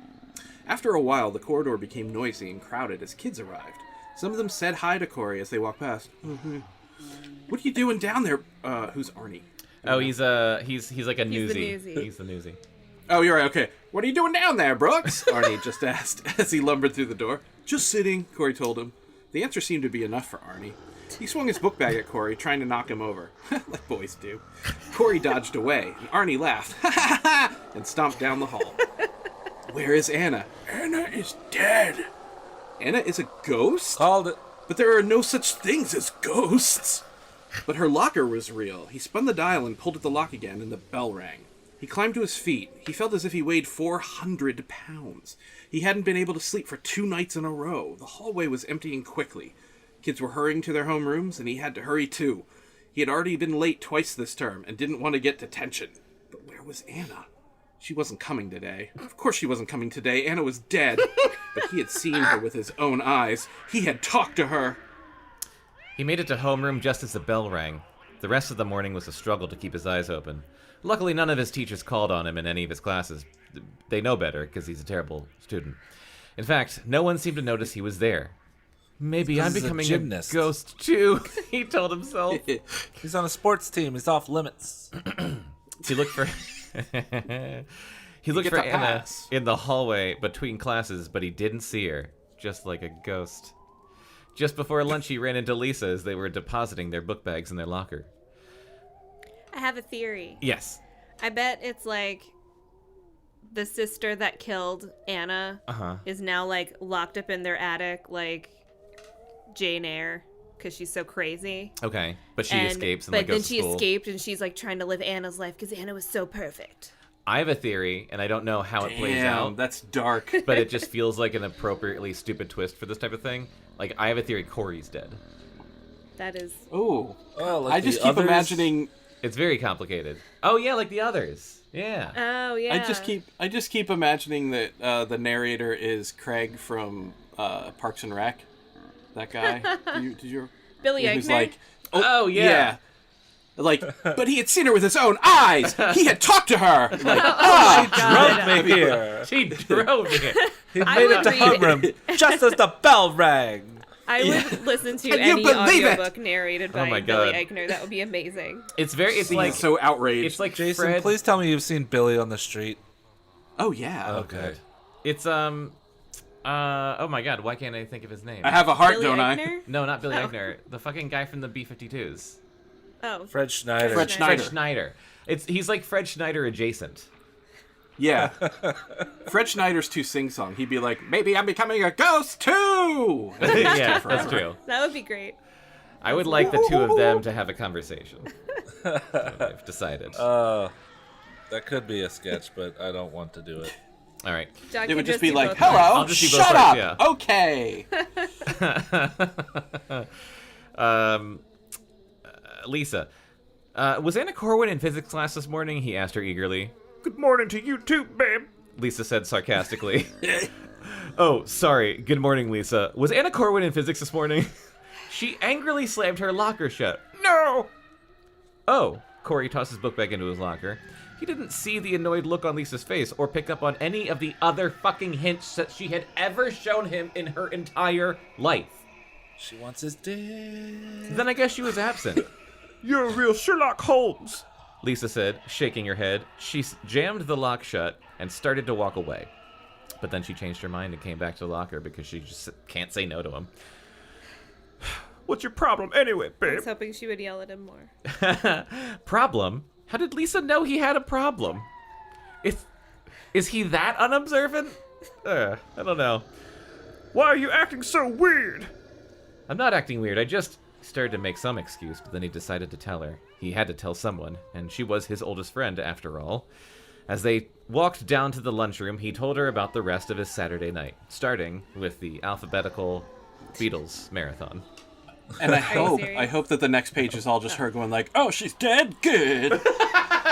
After a while, the corridor became noisy and crowded as kids arrived. Some of them said hi to Corey as they walked past. What are you doing down there? Who's Arnie? Oh, he's like a He's the newsie. newsie. He's the newsie. Oh, you're right, okay. What are you doing down there, Brooks? Arnie just asked as he lumbered through the door. Just sitting, Corey told him. The answer seemed to be enough for Arnie. He swung his book bag at Corey, trying to knock him over. Like boys do. Corey dodged away, and Arnie laughed, and stomped down the hall. Where is Anna? Anna is dead. Anna is a ghost? Called it. But there are no such things as ghosts. But her locker was real. He spun the dial and pulled at the lock again, and the bell rang. He climbed to his feet. He felt as if he weighed 400 pounds. He hadn't been able to sleep for 2 nights in a row. The hallway was emptying quickly. Kids were hurrying to their homerooms, and he had to hurry too. He had already been late twice this term, and didn't want to get detention. But where was Anna? She wasn't coming today. Of course she wasn't coming today. Anna was dead. But he had seen her with his own eyes. He had talked to her. He made it to homeroom just as the bell rang. The rest of the morning was a struggle to keep his eyes open. Luckily, none of his teachers called on him in any of his classes. They know better, because he's a terrible student. In fact, no one seemed to notice he was there. Maybe I'm He's a becoming a gymnast. ghost too, he told himself. He's on a sports team. He's off limits. He looked for he looked for get the Anna pass. in the hallway between classes, but he didn't see her, just like a ghost. Just before lunch, he ran into Lisa as they were depositing their book bags in their locker. I have a theory. Yes. I bet it's like the sister that killed Anna is now like locked up in their attic like Jane Eyre because she's so crazy. Okay, but she escapes and but like then goes to she school. escaped and she's like trying to live Anna's life because Anna was so perfect. I have a theory, and I don't know how it plays Damn, out, that's dark. but it just feels like an appropriately stupid twist for this type of thing. Like, I have a theory Corey's dead. That is Ooh. Oh, like I just the keep others? imagining... It's very complicated. Oh, yeah, like the others. Yeah. Oh yeah. I just keep imagining that the narrator is Craig from Parks and Rec. That guy. Did you Billy who's Eichner? like, Oh, yeah. Like, but he had seen her with his own eyes. He had talked to her. Like, God. Drove me here. She drove me. He I made would it to read- homeroom just as the bell rang. I would listen to Can you any believe it? audiobook narrated by my Billy God. Eichner. That would be amazing. It's he's like, so outraged. it's like Jason, Fred. please tell me you've seen Billy on the street. Oh yeah. Okay. It's, oh my God, why can't I think of his name? I have a heart, Billy don't Eichner? No, not Billy Oh. Eichner. The fucking guy from the B-52s. Oh. Fred Schneider. Fred Fred Schneider. Schneider. He's like Fred Schneider adjacent. Yeah. Fred Schneider's too sing-song. He'd be like, maybe I'm becoming a ghost too. Yeah, that's true. That would be great. I would like the two of them to have a conversation. So I've decided. That could be a sketch, but I don't want to do it. All right. Doug It can would just be do like, both hello, I'll just do both shut parts, up. yeah. Okay. Lisa. Was Anna Corwin in physics class this morning? He asked her eagerly. Good morning to you too, babe. Lisa said sarcastically. Oh, sorry. Good morning, Lisa. Was Anna Corwin in physics this morning? She angrily slammed her locker shut. No! Oh. Corey tossed his book back into his locker. He didn't see the annoyed look on Lisa's face or pick up on any of the other fucking hints that she had ever shown him in her entire life. She wants his dick. Then I guess she was absent. You're a real Sherlock Holmes, Lisa said, shaking her head. She jammed the lock shut and started to walk away. But then she changed her mind and came back to the locker because she just can't say no to him. What's your problem anyway, I babe? was hoping she would yell at him more. Problem? How did Lisa know he had a problem? Is he that unobservant? I don't know. Why are you acting so weird? I'm not acting weird. I just started to make some excuse, but then he decided to tell her. He had to tell someone, and she was his oldest friend, after all. As they walked down to the lunchroom, he told her about the rest of his Saturday night, starting with the alphabetical Beatles marathon. And Are you serious? I hope that the next page is all just her going like, "Oh, she's dead, good."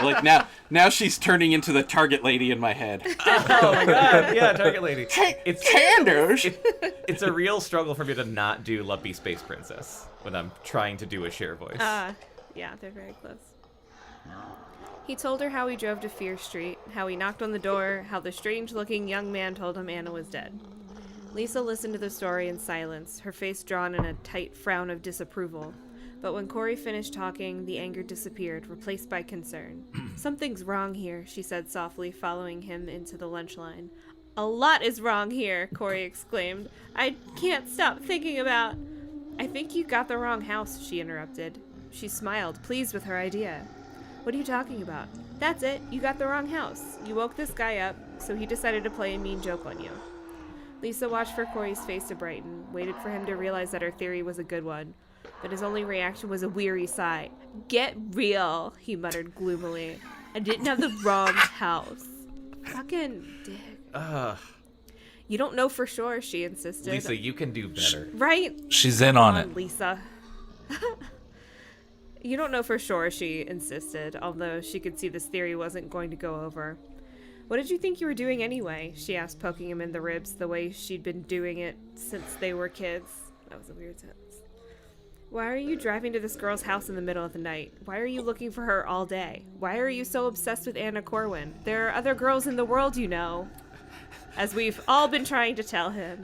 Like now she's turning into the Target lady in my head. Oh my god, yeah, Target Lady. Candace. It's a real struggle for me to not do Lumpy Space Princess when I'm trying to do a Cher voice. Yeah, they're very close. He told her how he drove to Fear Street, how he knocked on the door, how the strange-looking young man told him Anna was dead. Lisa listened to the story in silence, her face drawn in a tight frown of disapproval. But when Corey finished talking, the anger disappeared, replaced by concern. Something's wrong here, she said softly, following him into the lunch line. A lot is wrong here, Corey exclaimed. I can't stop thinking about... I think you got the wrong house, she interrupted. She smiled, pleased with her idea. What are you talking about? That's it, you got the wrong house. You woke this guy up, so he decided to play a mean joke on you. Lisa watched for Corey's face to brighten, waited for him to realize that her theory was a good one. But his only reaction was a weary sigh. Get real, he muttered gloomily. I didn't have the wrong house. Fucking dick. You don't know for sure, she insisted. Lisa, you can do better. Right? She's in on it. Lisa. You don't know for sure, she insisted, although she could see this theory wasn't going to go over. What did you think you were doing anyway? She asked, poking him in the ribs the way she'd been doing it since they were kids. That was a weird sentence. Why are you driving to this girl's house in the middle of the night? Why are you looking for her all day? Why are you so obsessed with Anna Corwin? There are other girls in the world, you know. As we've all been trying to tell him.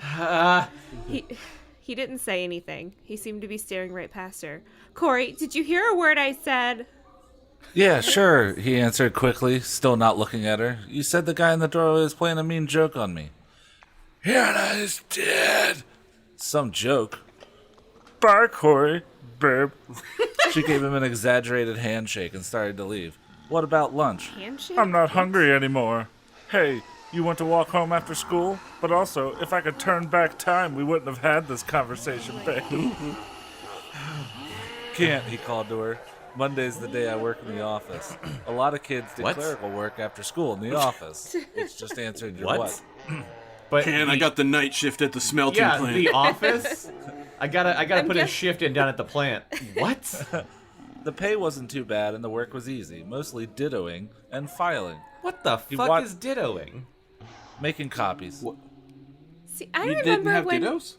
He didn't say anything. He seemed to be staring right past her. Corey, did you hear a word I said? Yeah, sure, he answered quickly, still not looking at her. You said the guy in the doorway was playing a mean joke on me. Hannah is dead. Some joke. Bye, Corey, babe. She gave him an exaggerated handshake and started to leave. What about lunch? Handshake? I'm not hungry anymore. Hey, you want to walk home after school? But also, if I could turn back time, we wouldn't have had this conversation, babe. Can't, he called to her. Monday's the day I work in the office. A lot of kids do What? clerical work after school in the office. It's just answering your what? But I got the night shift at the smelting plant. the office. I gotta put a guess- shift in down at the plant. What? The pay wasn't too bad and the work was easy, mostly dittoing and filing. What the You fuck want- is dittoing? Making copies. See, I You remember didn't have when dittos?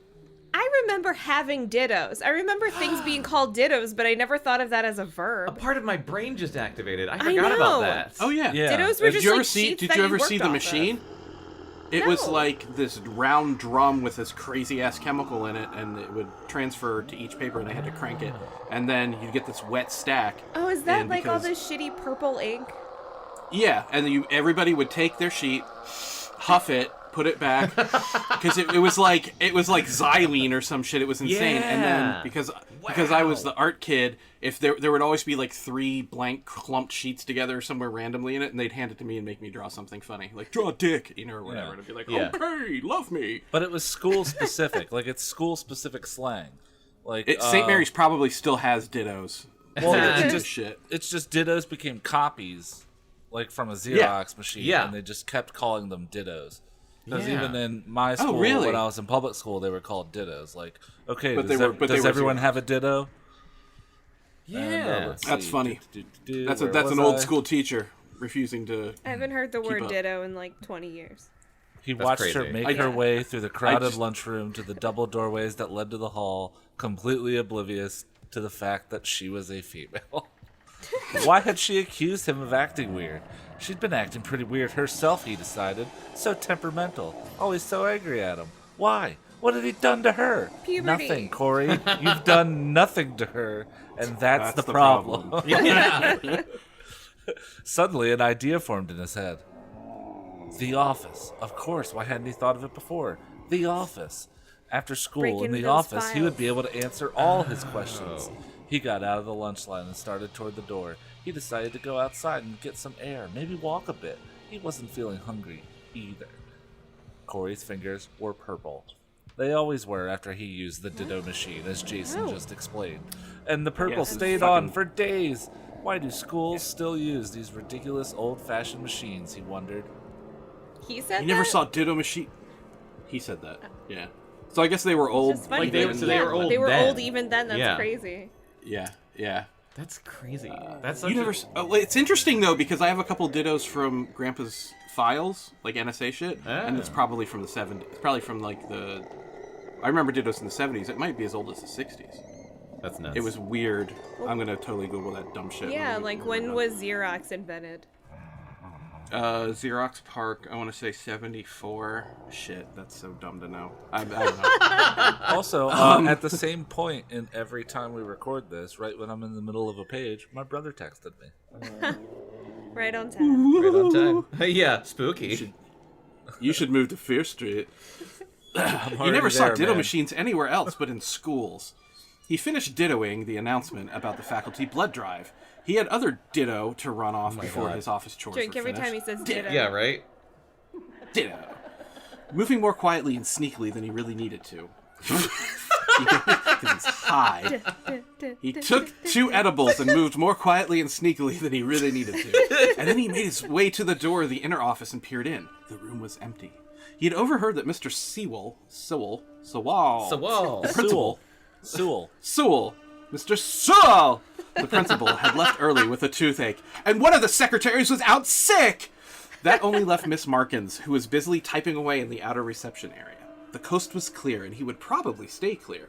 I remember having dittos. I remember things being called dittos, but I never thought of that as a A verb. part of my brain just activated. I I forgot about know. that. Oh yeah. Yeah. Dittos were Did just you ever like see? sheets Did that you ever worked see the off of. machine? It was No. like this round drum with this crazy ass chemical in it, and it would transfer to each paper, and I had to crank it, and then you'd get this wet stack. Oh, is that and like all because- this shitty purple ink? Yeah, and then everybody would take their sheet, huff it, put it back, because it was like xylene or some shit. It was insane. And Yeah. then because I was the art kid, if there would always be like 3 blank clumped sheets together somewhere randomly in it, and they'd hand it to me and make me draw something funny, like draw a dick, or whatever. Yeah. And I'd be like, Yeah. okay, love me. But it was school specific. Like it's school specific slang. Like St. Mary's probably still has dittos. Well, It's it's just just shit. it's just dittos became copies, like from a Xerox machine, Yeah. and they just kept calling them dittos. Because Yeah. even in my school, really? when I was in public school, they were called dittos. Like, okay, But does, they were- but they does were everyone Xerox. have a ditto? Yeah. And, let's That's see. funny. Do-do-do-do. That's Where an was old I? school teacher refusing to. I haven't heard the word up. ditto in like 20 years. He That's watched her crazy. make I- her way through the crowded just- lunchroom to the double doorways that led to the hall, completely oblivious to the fact that she was a female. Why had she accused him of acting weird? She'd been acting pretty weird herself, he decided. So temperamental. Always so angry at him. Why? What had he done to her? Puberty. Nothing, Corey. You've done nothing to her, and that's the problem. Suddenly, an idea formed in his head. The office. Of course, why hadn't he thought of it before? The office. After school, Break in into the those office, he would be files. able to answer all his questions. He got out of the lunch line and started toward the door. He decided to go outside and get some air, maybe walk a bit. He wasn't feeling hungry either. Corey's fingers were purple. They always were after he used the Ditto machine, as Jason just explained. And the purple Yes, stayed fucking- on for days. Why do schools still use these ridiculous old-fashioned machines, he wondered. He said You never that? saw Ditto machine. He said that. Yeah. So I guess they were old. It's funny. Like, they that- so they were old They were then. old even then. That's Yeah. crazy. Yeah. Yeah. That's crazy. That's You never. It's interesting though because I have a couple Dittos from Grandpa's files, like NSA shit, and it's probably from the 70s. It's probably from like the. I remember Dittos in the 70s. It might be as old as the 60s. That's nuts. It was weird. I'm gonna totally Google that dumb shit. Yeah, like when was Xerox invented? Xerox Park? I want to say 74. Shit, that's so dumb to know. I don't know. Also, at the same point in every time we record this, right when I'm in the middle of a page, my brother texted me. Right on time. right on time. Yeah, spooky. You should move to Fear Street. You already never saw there, Ditto man. machines anywhere else but in schools. He finished dittoing the announcement about the faculty blood drive. He had other Ditto to run off before his office chores Drink were every finished. time he says ditto. Yeah, right? Ditto. Moving more quietly and sneakily than he really needed to. Because he's high. He took 2 edibles and moved more quietly and sneakily than he really needed to. And then he made his way to the door of the inner office and peered in. The room was empty. He had overheard that Mr. Sewell, Sewell. the principal, Sewell. Mr. Sewell, the principal, had left early with a toothache, and one of the secretaries was out sick! That only left Miss Markins, who was busily typing away in the outer reception area. The coast was clear, and he would probably stay clear.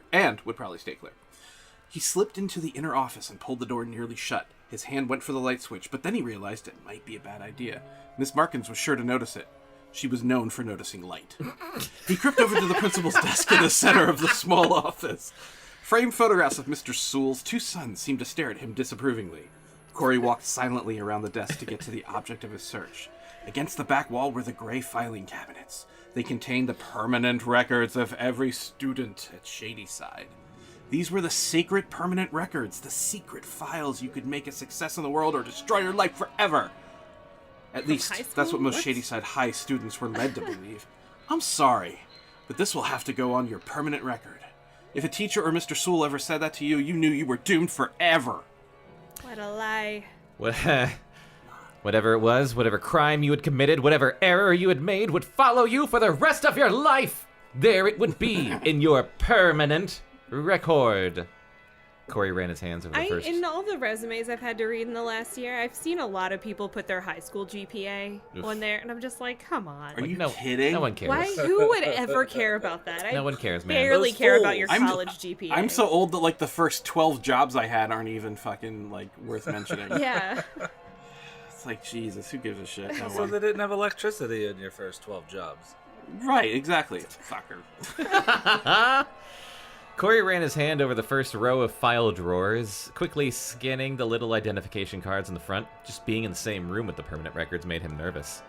He slipped into the inner office and pulled the door nearly shut. His hand went for the light switch, but then he realized it might be a bad idea. Miss Markins was sure to notice it. She was known for noticing light. He crept over to the principal's desk in the center of the small office. Framed photographs of Mr. Sewell's 2 sons seemed to stare at him disapprovingly. Corey walked silently around the desk to get to the object of his search. Against the back wall were the gray filing cabinets. They contained the permanent records of every student at Shadyside. These were the sacred permanent records, the secret files you could make a success in the world or destroy your life forever. At least, high that's school? what most What? Shadyside High students were led to believe. I'm sorry, but this will have to go on your permanent record. If a teacher or Mr. Sewell ever said that to you, you knew you were doomed forever. What a lie. Whatever it was, whatever crime you had committed, whatever error you had made would follow you for the rest of your life. There it would be in your permanent record. Corey ran his hands over the first. In all the resumes I've had to read in the last year, I've seen a lot of people put their high school GPA on there, and I'm just like, come on. Are you no, kidding? No one cares. Why? Who would ever care about that? I No one cares, man. barely Those care fools. about your college GPA. I'm so old that like the first 12 jobs I had aren't even fucking like worth mentioning. Yeah. It's like, Jesus, who gives a shit? No So one. they didn't have electricity in your first 12 jobs. Right, exactly. Fucker. Corey ran his hand over the first row of file drawers, quickly scanning the little identification cards in the front. Just being in the same room with the permanent records made him nervous.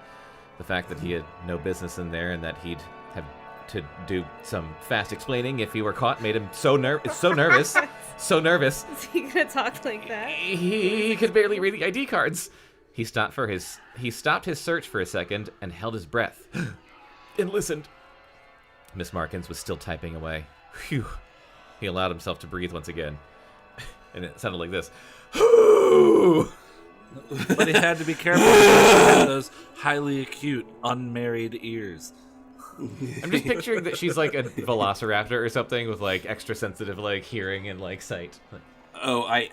The fact that he had no business in there and that he'd have to do some fast explaining if he were caught made him so nervous. So nervous. Is he gonna talk like that? He could barely read the ID cards. He stopped his search for a second and held his breath and listened. Miss Markins was still typing away. Phew. He allowed himself to breathe once again. And it sounded like this. But he had to be careful because he had those highly acute, unmarried ears. I'm just picturing that she's like a velociraptor or something with like extra sensitive like hearing and like sight. Oh, I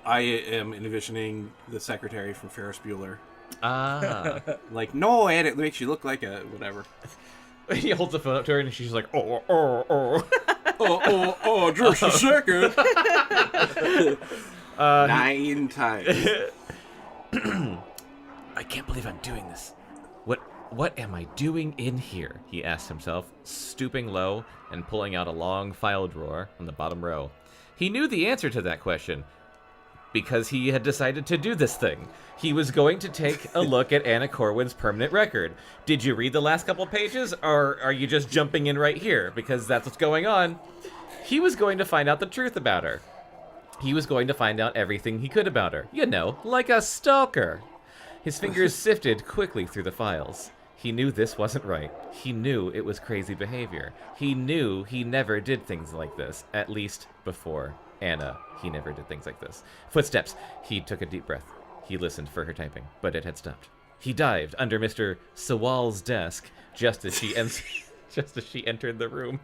am envisioning the secretary from Ferris Bueller. Ah. Like, no, Ed, it makes you look like a whatever. He holds the phone up to her and she's like, oh. Just a second. 9 times. I can't believe I'm doing this. What am I doing in here? He asked himself, stooping low and pulling out a long file drawer on the bottom row. He knew the answer to that question because he had decided to do this thing. He was going to take a look at Anna Corwin's permanent record. Did you read the last couple pages, or are you just jumping in right here? Because that's what's going on. He was going to find out the truth about her. He was going to find out everything he could about her. You know, like a stalker. His fingers sifted quickly through the files. He knew this wasn't right. He knew it was crazy behavior. He knew he never did things like this, at least before Anna. He never did things like this. Footsteps. He took a deep breath. He listened for her typing, but it had stopped. He dived under Mr. Sewell's desk just as she entered the room.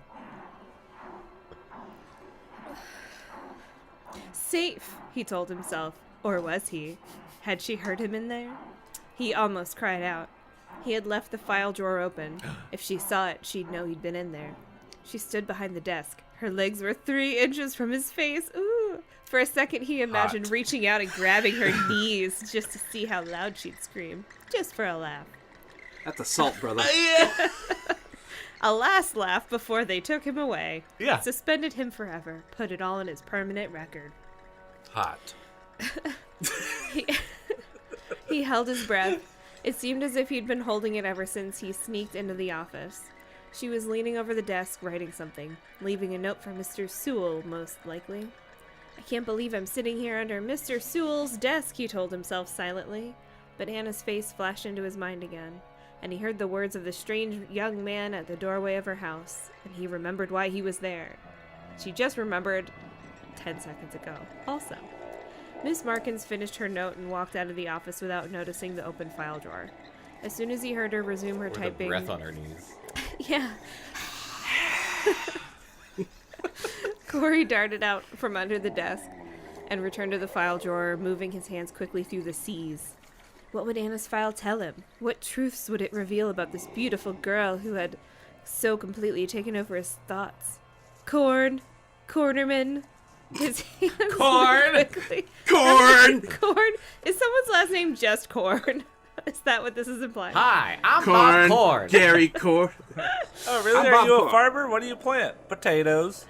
Safe, he told himself. Or was he? Had she heard him in there? He almost cried out. He had left the file drawer open. If she saw it, she'd know he'd been in there. She stood behind the desk. Her legs were 3 inches from his face. Ooh! For a second, he imagined reaching out and grabbing her knees just to see how loud she'd scream. Just for a laugh. That's assault, brother. A last laugh before they took him away. Yeah. Suspended him forever. Put it all in his permanent record. Hot. He held his breath. It seemed as if he'd been holding it ever since he sneaked into the office. She was leaning over the desk, writing something, leaving a note for Mr. Sewell, most likely. I can't believe I'm sitting here under Mr. Sewell's desk, he told himself silently. But Anna's face flashed into his mind again, and he heard the words of the strange young man at the doorway of her house, and he remembered why he was there. She just remembered 10 seconds ago, also. Miss Markins finished her note and walked out of the office without noticing the open file drawer. As soon as he heard her resume her typing... breath on her knees. Yeah. Corey darted out from under the desk and returned to the file drawer, moving his hands quickly through the C's. What would Anna's file tell him? What truths would it reveal about this beautiful girl who had so completely taken over his thoughts? Cornerman. His hands Corn! quickly. Corn! Corn? Is someone's last name just Corn? Is that what this is implying? Hi, I'm Bob Corn. Gary Corn. Oh, really? I'm Are you Bob a farmer? What do you plant? Potatoes.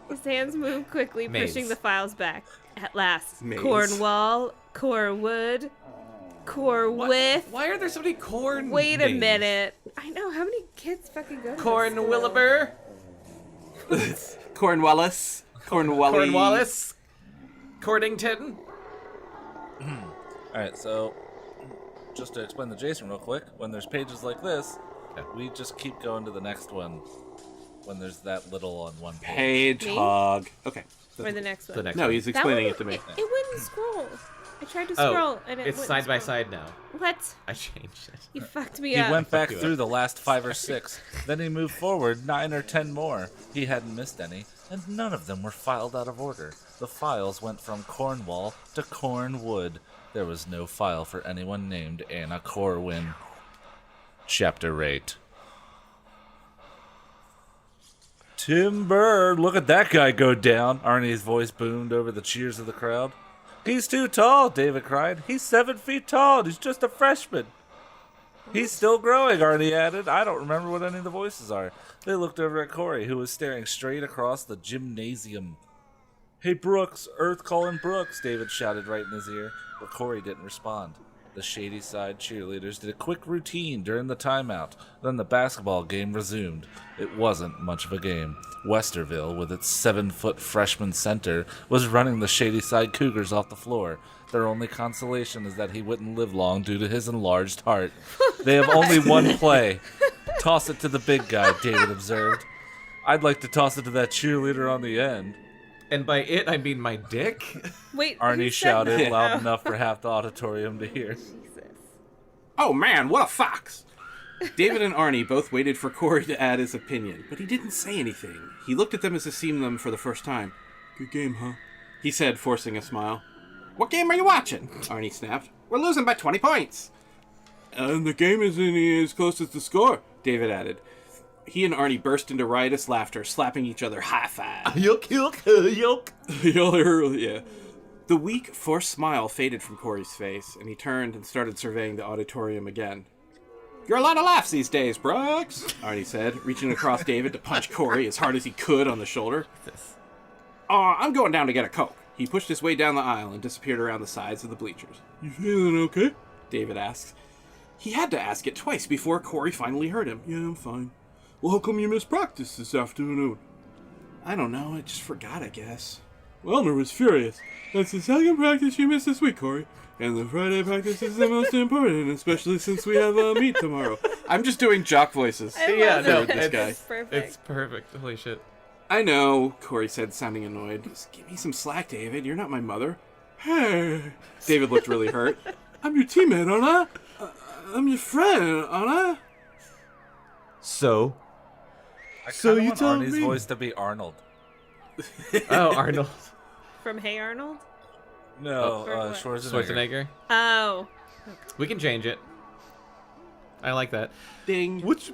His hands moved quickly, Maize. pushing the files back. At last, Maize. Cornwall, Corwood, Corwith. Why are there so many corn Wait a names? minute. I know, how many kids fucking go to Corn this school? Williber. Cornwallis. Cornwallis. Cordington. Alright, so just to explain to Jason real quick, when there's pages like this, we just keep going to the next one when there's that little on one page. Page Me? hog. Okay. Or the next one. The next No, one. he's That explaining one- it to me. It wouldn't scroll. I tried to scroll, and it it's wouldn't side by scroll. side now. What? I changed it. You fucked me He up. went back you through up. the last 5 or 6. Then he moved forward 9 or 10 more. He hadn't missed any, and none of them were filed out of order. The files went from Cornwall to Cornwood. There was no file for anyone named Anna Corwin. Chapter 8. Timber! Look at that guy go down! Arnie's voice boomed over the cheers of the crowd. He's too tall, David cried. He's 7 feet tall, and he's just a freshman. He's still growing, Arnie added. I don't remember what any of the voices are. They looked over at Corey, who was staring straight across the gymnasium. Hey, Brooks, Earth calling Brooks, David shouted right in his ear, but Corey didn't respond. The Shady Side cheerleaders did a quick routine during the timeout. Then the basketball game resumed. It wasn't much of a game. Westerville, with its 7-foot freshman center, was running the Shady Side Cougars off the floor. Their only consolation is that he wouldn't live long due to his enlarged heart. They have only one play. Toss it to the big guy, David observed. I'd like to toss it to that cheerleader on the end. And by it, I mean my dick. Wait, Arnie who said shouted that? loud enough for half the auditorium to hear. Oh man, what a fox! David and Arnie both waited for Corey to add his opinion, but he didn't say anything. He looked at them as he seen them for the first time. Good game, huh? He said, forcing a smile. What game are you watching? Arnie snapped. We're losing by 20 points. And the game isn't as close as the score, David added. He and Arnie burst into riotous laughter, slapping each other high-five. Yoke. Yeah. The weak, forced smile faded from Corey's face, and he turned and started surveying the auditorium again. You're a lot of laughs these days, Brooks, Arnie said, reaching across David to punch Corey as hard as he could on the shoulder. I'm going down to get a Coke. He pushed his way down the aisle and disappeared around the sides of the bleachers. You feeling okay? David asks. He had to ask it twice before Corey finally heard him. Yeah, I'm fine. Well, how come you missed practice this afternoon? I don't know. I just forgot, I guess. Elmer was furious. That's the second practice you missed this week, Corey. And the Friday practice is the most important, especially since we have a meet tomorrow. I'm just doing jock voices. This guy. It's perfect. It's perfect. Holy shit. I know, Corey said, sounding annoyed. Just give me some slack, David. You're not my mother. Hey. David looked really hurt. I'm your teammate, aren't I? I'm your friend, aren't I? So? I so you want Arnie's voice to be Arnold. Oh, Arnold. From Hey Arnold? No, Schwarzenegger. Oh. We can change it. I like that. Ding. What's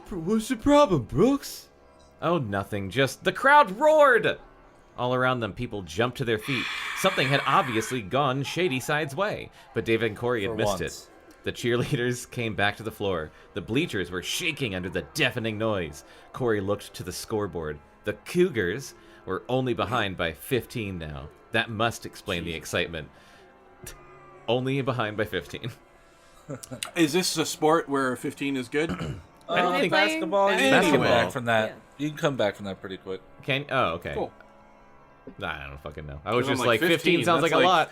your problem, Brooks? Oh, nothing. Just the crowd roared. All around them, people jumped to their feet. Something had obviously gone Shady Side's way, but David and Corey had missed it. The cheerleaders came back to the floor. The bleachers were shaking under the deafening noise. Corey looked to the scoreboard. The Cougars were only behind by 15 now. That must explain the excitement. Only behind by 15. Is this a sport where 15 is good? I don't think basketball. You can come back from that. Yeah. You can come back from that pretty quick. Oh, okay. Cool. Nah, I don't fucking know. I was I'm just like, like 15 sounds that's like a lot.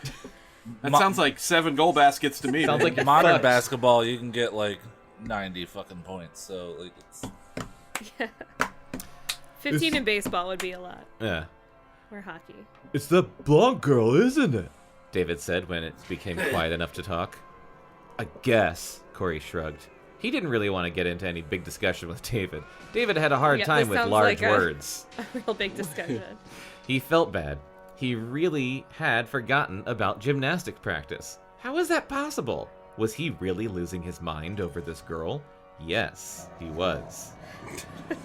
That sounds like 7 goal baskets to me. Sounds man. like Modern fucked. basketball, you can get like 90 fucking points. So like it's 15 in baseball would be a lot. Yeah. Or hockey. It's that blonde girl, isn't it? David said when it became quiet enough to talk. I guess, Corey shrugged. He didn't really want to get into any big discussion with David. David had a hard time this with sounds large like words. A real big discussion. He felt bad. He really had forgotten about gymnastics practice. How is that possible? Was he really losing his mind over this girl? Yes, he was.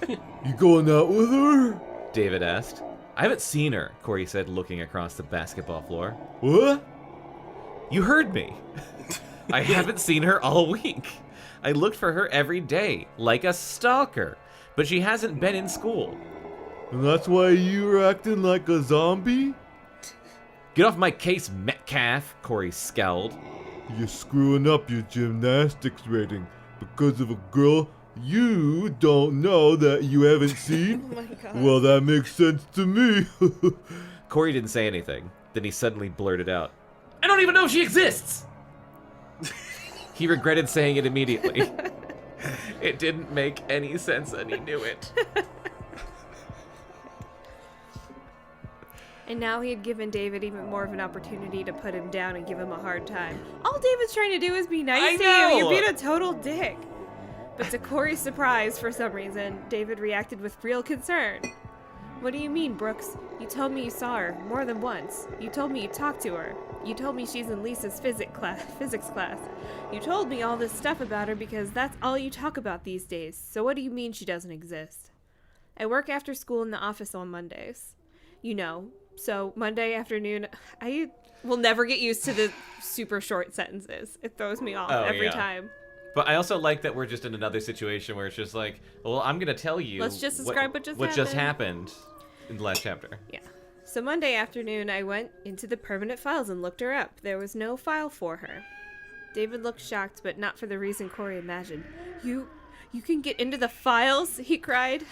You going out with her? David asked. I haven't seen her, Corey said, looking across the basketball floor. What? You heard me. I haven't seen her all week. I looked for her every day, like a stalker, but she hasn't been in school. And that's why you were acting like a zombie? Get off my case, Metcalf, Corey scowled. You're screwing up your gymnastics rating because of a girl you don't know that you haven't seen? Oh my god. Well, that makes sense to me. Corey didn't say anything. Then he suddenly blurted out, I don't even know if she exists! He regretted saying it immediately. It didn't make any sense and he knew it. And now he had given David even more of an opportunity to put him down and give him a hard time. All David's trying to do is be nice to you. You're being a total dick. But to Corey's surprise, for some reason, David reacted with real concern. What do you mean, Brooks? You told me you saw her more than once. You told me you talked to her. You told me she's in Lisa's physics class. You told me all this stuff about her because that's all you talk about these days. So what do you mean she doesn't exist? I work after school in the office on Mondays. You know, so Monday afternoon, I will never get used to the super short sentences. It throws me off every time. But I also like that we're just in another situation where it's just like, well, I'm going to tell you Let's just describe what just happened in the last chapter. Yeah. So Monday afternoon, I went into the permanent files and looked her up. There was no file for her. David looked shocked, but not for the reason Corey imagined. You can get into the files? He cried.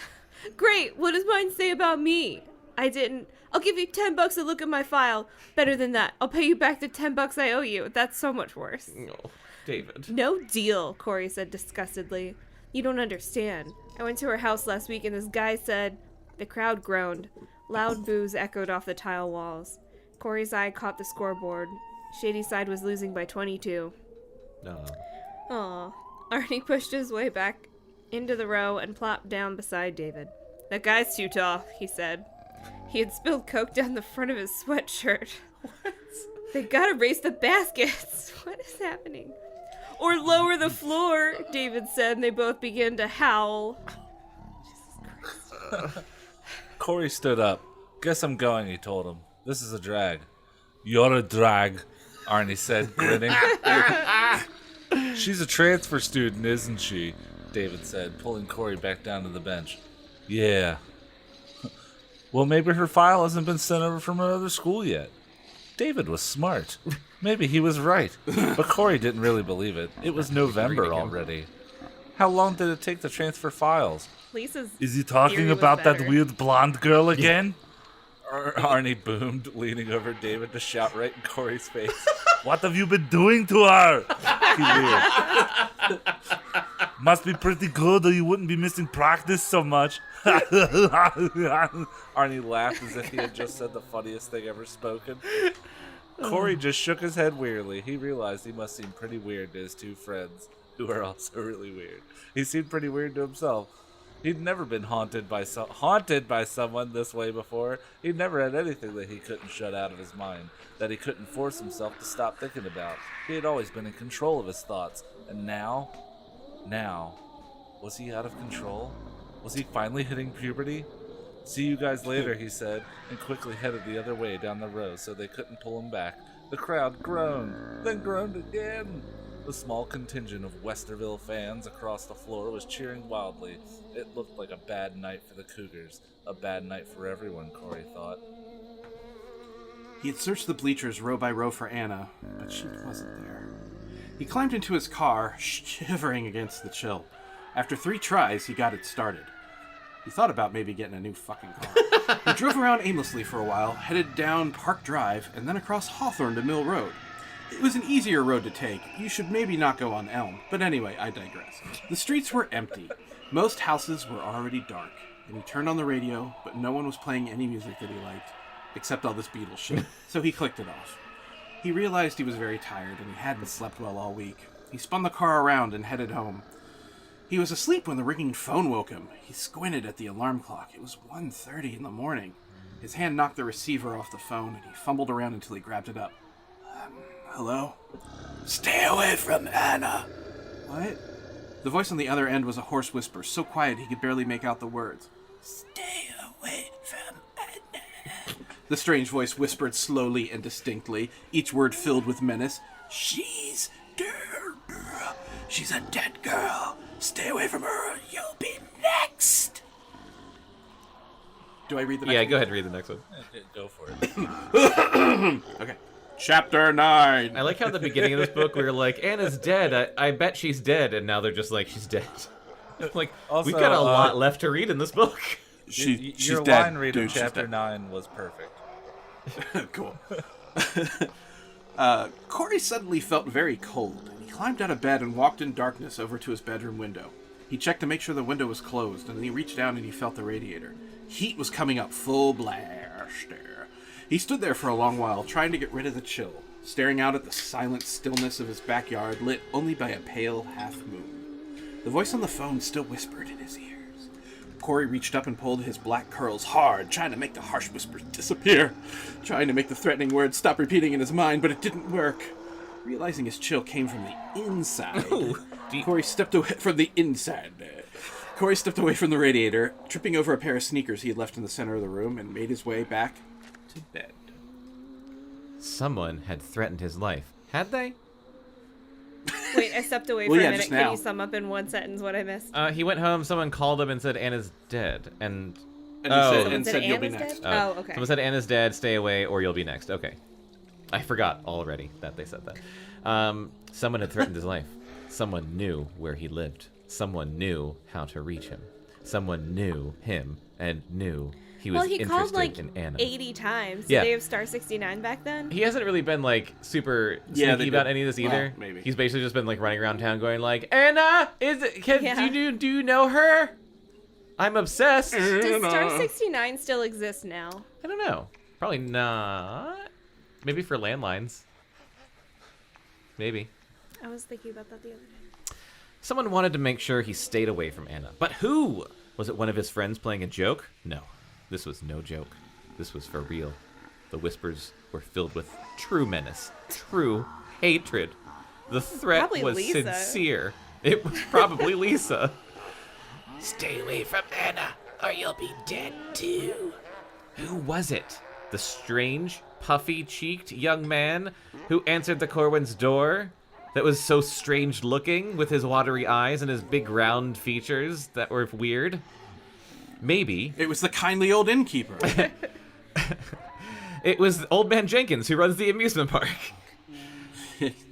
Great! What does mine say about me? I didn't. I'll give you $10 to look at my file. Better than that. I'll pay you back the $10 I owe you. That's so much worse. Oh, David. No deal, Corey said disgustedly. You don't understand. I went to her house last week and this guy said... The crowd groaned. Loud boos echoed off the tile walls. Corey's eye caught the scoreboard. Shady Side was losing by 22. No. Aw. Arnie pushed his way back into the row and plopped down beside David. That guy's too tall, he said. He had spilled Coke down the front of his sweatshirt. What? They gotta raise the baskets. What is happening? Or lower the floor, David said, and they both began to howl. Jesus Christ. Corey stood up. Guess I'm going, he told him. This is a drag. You're a drag, Arnie said, grinning. She's a transfer student, isn't she? David said, pulling Corey back down to the bench. Yeah. Well, maybe her file hasn't been sent over from another school yet. David was smart. Maybe he was right. But Corey didn't really believe it. It was November already. How long did it take to transfer files? Lisa's Is he theory talking was about that better. weird blonde girl again? Arnie boomed, leaning over David to shout right in Corey's face. What have you been doing to her? He weird. Must be pretty good or you wouldn't be missing practice so much. Arnie laughed as if he had just said the funniest thing ever spoken. Corey just shook his head wearily. He realized he must seem pretty weird to his two friends, who are also really weird. He seemed pretty weird to himself. He'd never been haunted by someone this way before. He'd never had anything that he couldn't shut out of his mind, that he couldn't force himself to stop thinking about. He had always been in control of his thoughts. And now, was he out of control? Was he finally hitting puberty? See you guys later, he said, and quickly headed the other way down the row so they couldn't pull him back. The crowd groaned, then groaned again. The small contingent of Westerville fans across the floor was cheering wildly. It looked like a bad night for the Cougars. A bad night for everyone, Corey thought. He had searched the bleachers row by row for Anna, but she wasn't there. He climbed into his car, shivering against the chill. After 3 tries, he got it started. He thought about maybe getting a new fucking car. He drove around aimlessly for a while, headed down Park Drive, and then across Hawthorne to Mill Road. It was an easier road to take. You should maybe not go on Elm. But anyway, I digress. The streets were empty. Most houses were already dark. And he turned on the radio, but no one was playing any music that he liked, except all this Beatles shit. So he clicked it off. He realized he was very tired, and he hadn't slept well all week. He spun the car around and headed home. He was asleep when the ringing phone woke him. He squinted at the alarm clock. It was 1:30 in the morning. His hand knocked the receiver off the phone, and he fumbled around until he grabbed it up. Hello? Stay away from Anna. What? The voice on the other end was a hoarse whisper, so quiet he could barely make out the words. Stay away from Anna. The strange voice whispered slowly and distinctly, each word filled with menace. She's dead. She's a dead girl. Stay away from her or you'll be next. Do I read the next Yeah, one? go ahead and read the next one. Go for it. Okay. Chapter 9. I like how at the beginning of this book we were like, Anna's dead. I bet she's dead. And now they're just like, she's dead. Like, Also, we've got a lot left to read in this book. She's Your dead. line read Dude, of she's chapter dead. 9 was perfect. Cool. Corey suddenly felt very cold, and he climbed out of bed and walked in darkness over to his bedroom window. He checked to make sure the window was closed, and then he reached down and he felt the radiator. Heat was coming up full blast there. He stood there for a long while, trying to get rid of the chill, staring out at the silent stillness of his backyard, lit only by a pale half-moon. The voice on the phone still whispered in his ears. Corey reached up and pulled his black curls hard, trying to make the harsh whispers disappear, trying to make the threatening words stop repeating in his mind, but it didn't work. Realizing his chill came from the inside, Corey stepped away from the inside. Corey stepped away from the radiator, tripping over a pair of sneakers he had left in the center of the room, and made his way back to bed. Someone had threatened his life. Had they? Wait, I stepped away Well, for yeah, a minute. just Can now. you sum up in one sentence what I missed? He went home, someone called him and said Anna's dead. And And Oh. he Someone said you'll be Anna's next. dead? Oh, okay. someone said Anna's dead, stay away or you'll be next. Okay. I forgot already that they said that. Someone had threatened his life. Someone knew where he lived. Someone knew how to reach him. Someone knew him and knew he was Well, he interested called like in Anna. 80 times. Yeah. Did they have Star 69 back then? He hasn't really been like super Yeah, sneaky they about did. any of this Well, either. maybe. He's basically just been like running around town going like, Anna, Yeah. do you know her? I'm obsessed. Does Star 69 still exist now? I don't know. Probably not. Maybe for landlines. Maybe. I was thinking about that the other day. Someone wanted to make sure he stayed away from Anna. But who? Was it one of his friends playing a joke? No. This was no joke. This was for real. The whispers were filled with true menace, true hatred. The threat Probably was Lisa. sincere. It was probably Lisa. Stay away from Anna or you'll be dead too. Who was it? The strange, puffy-cheeked young man who answered the Corwin's door? That was so strange looking with his watery eyes and his big round features that were weird? Maybe. It was the kindly old innkeeper. It was Old Man Jenkins who runs the amusement park.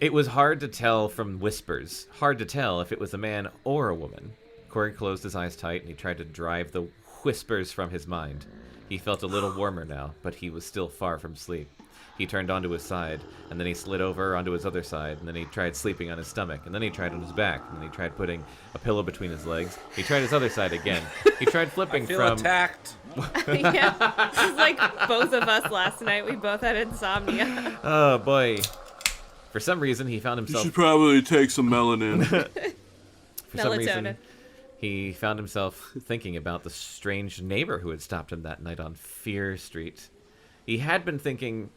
It was hard to tell from whispers. Hard to tell if it was a man or a woman. Corey closed his eyes tight and he tried to drive the whispers from his mind. He felt a little warmer now, but he was still far from sleep. He turned onto his side, and then he slid over onto his other side, and then he tried sleeping on his stomach, and then he tried on his back, and then he tried putting a pillow between his legs. He tried his other side again. He tried flipping I feel from... attacked. Yeah, it's like both of us last night. We both had insomnia. Oh, boy. For some reason, he found You himself... should probably take some melanin. For some reason, Melatonin. he found himself thinking about the strange neighbor who had stopped him that night on Fear Street. He had been thinking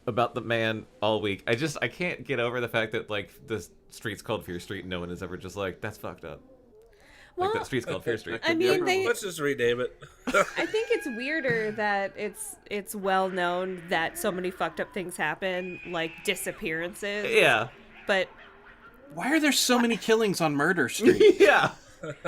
about the man all week. I can't get over the fact that, like, the street's called Fear Street and no one is ever just like, that's fucked up. Like, Well, that street's called Fear Street. I mean, Let's just rename it. I think it's weirder that it's well known that so many fucked up things happen, like disappearances. Yeah. But Why are there so many killings on Murder Street? Yeah. like,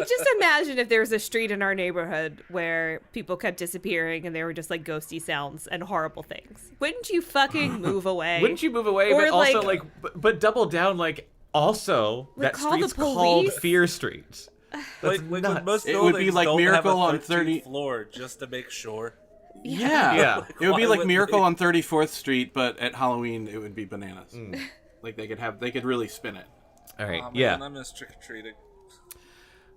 just imagine if there was a street in our neighborhood where people kept disappearing and there were just like ghosty sounds and horrible things. Wouldn't you fucking move away? Wouldn't you move away? Or, But also, like- but double down, like, also, Like, that call the street's called police? Fear Street. That's Like when nuts. most It would be buildings like don't Miracle have a on 13th 30 floor just to make sure. Yeah. Yeah. It would be Why like would Miracle they? on 34th Street, but at Halloween it would be bananas. Like they could really spin it. All right, Aw, man, yeah. I miss trick-or-treating.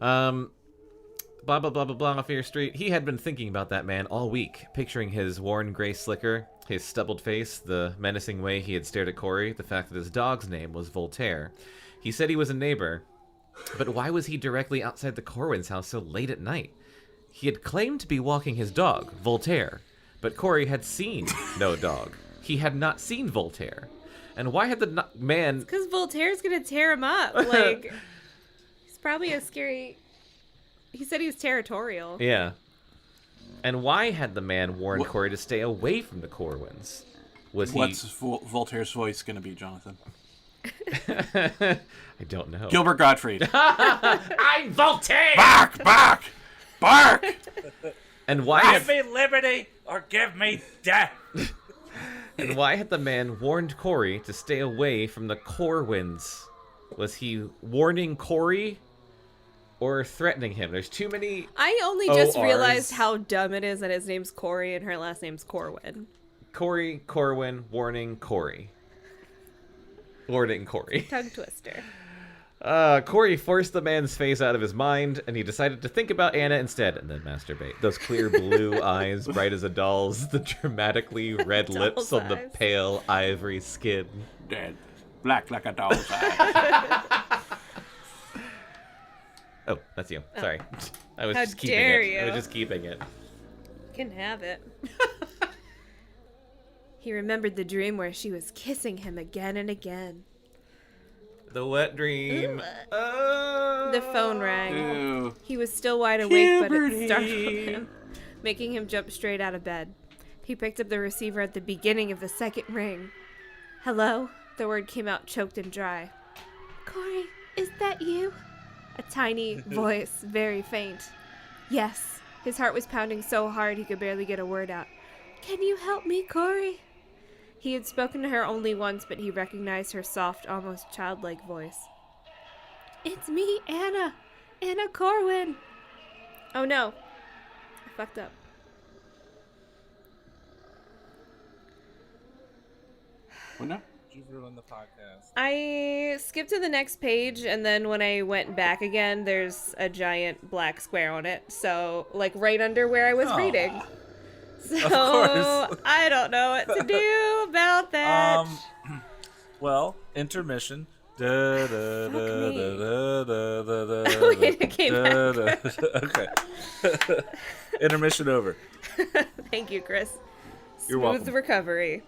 Blah, blah, blah, blah, blah, Fear Street. He had been thinking about that man all week, picturing his worn gray slicker, his stubbled face, the menacing way he had stared at Corey, the fact that his dog's name was Voltaire. He said he was a neighbor, but why was he directly outside the Corwins' house so late at night? He had claimed to be walking his dog, Voltaire, but Corey had seen no dog. He had not seen Voltaire. And why had the man... Because Voltaire's gonna tear him up. Like, he's probably a scary. He said he was territorial. Yeah. And why had the man warned Corey to stay away from the Corwins? Was he... What's Voltaire's voice going to be, Jonathan? I don't know. Gilbert Gottfried. I'm Voltaire! Bark! Bark! Bark! And why... Give me liberty or give me death. And why had the man warned Corey to stay away from the Corwins? Was he warning Corey or threatening him? There's too many... I only just ORs. realized how dumb it is that his name's Corey and her last name's Corwin. Corey, Corwin, warning Corey. Warning Corey. Tongue twister. Corey forced the man's face out of his mind, and he decided to think about Anna instead, and then masturbate. Those clear blue eyes, bright as a doll's, the dramatically red lips on the eyes. pale ivory skin. Dead. Black like a doll's eye. Oh, that's you. Sorry. I was How just keeping dare it. I was you. just keeping it. Can have it. He remembered the dream where she was kissing him again and again. The wet dream. The phone rang. Ew. He was still wide awake, but Puberty. it startled him, making him jump straight out of bed. He picked up the receiver at the beginning of the second ring. Hello? The word came out choked and dry. Corey, is that you? A tiny voice, very faint. Yes. His heart was pounding so hard he could barely get a word out. Can you help me, Corey? He had spoken to her only once, but he recognized her soft, almost childlike voice. It's me, Anna. Anna Corwin. Oh no. I fucked up. What now? You've ruined the podcast. I skipped to the next page, and then when I went back again, there's a giant black square on it. So, like, right under where I was reading. So, course. I don't know what to do about that. Well, intermission. Da, da, da, me. da, da, da, da, da, Wait, it came da, da. Okay. Intermission over. Thank you, Chris. You're Smooth welcome. recovery.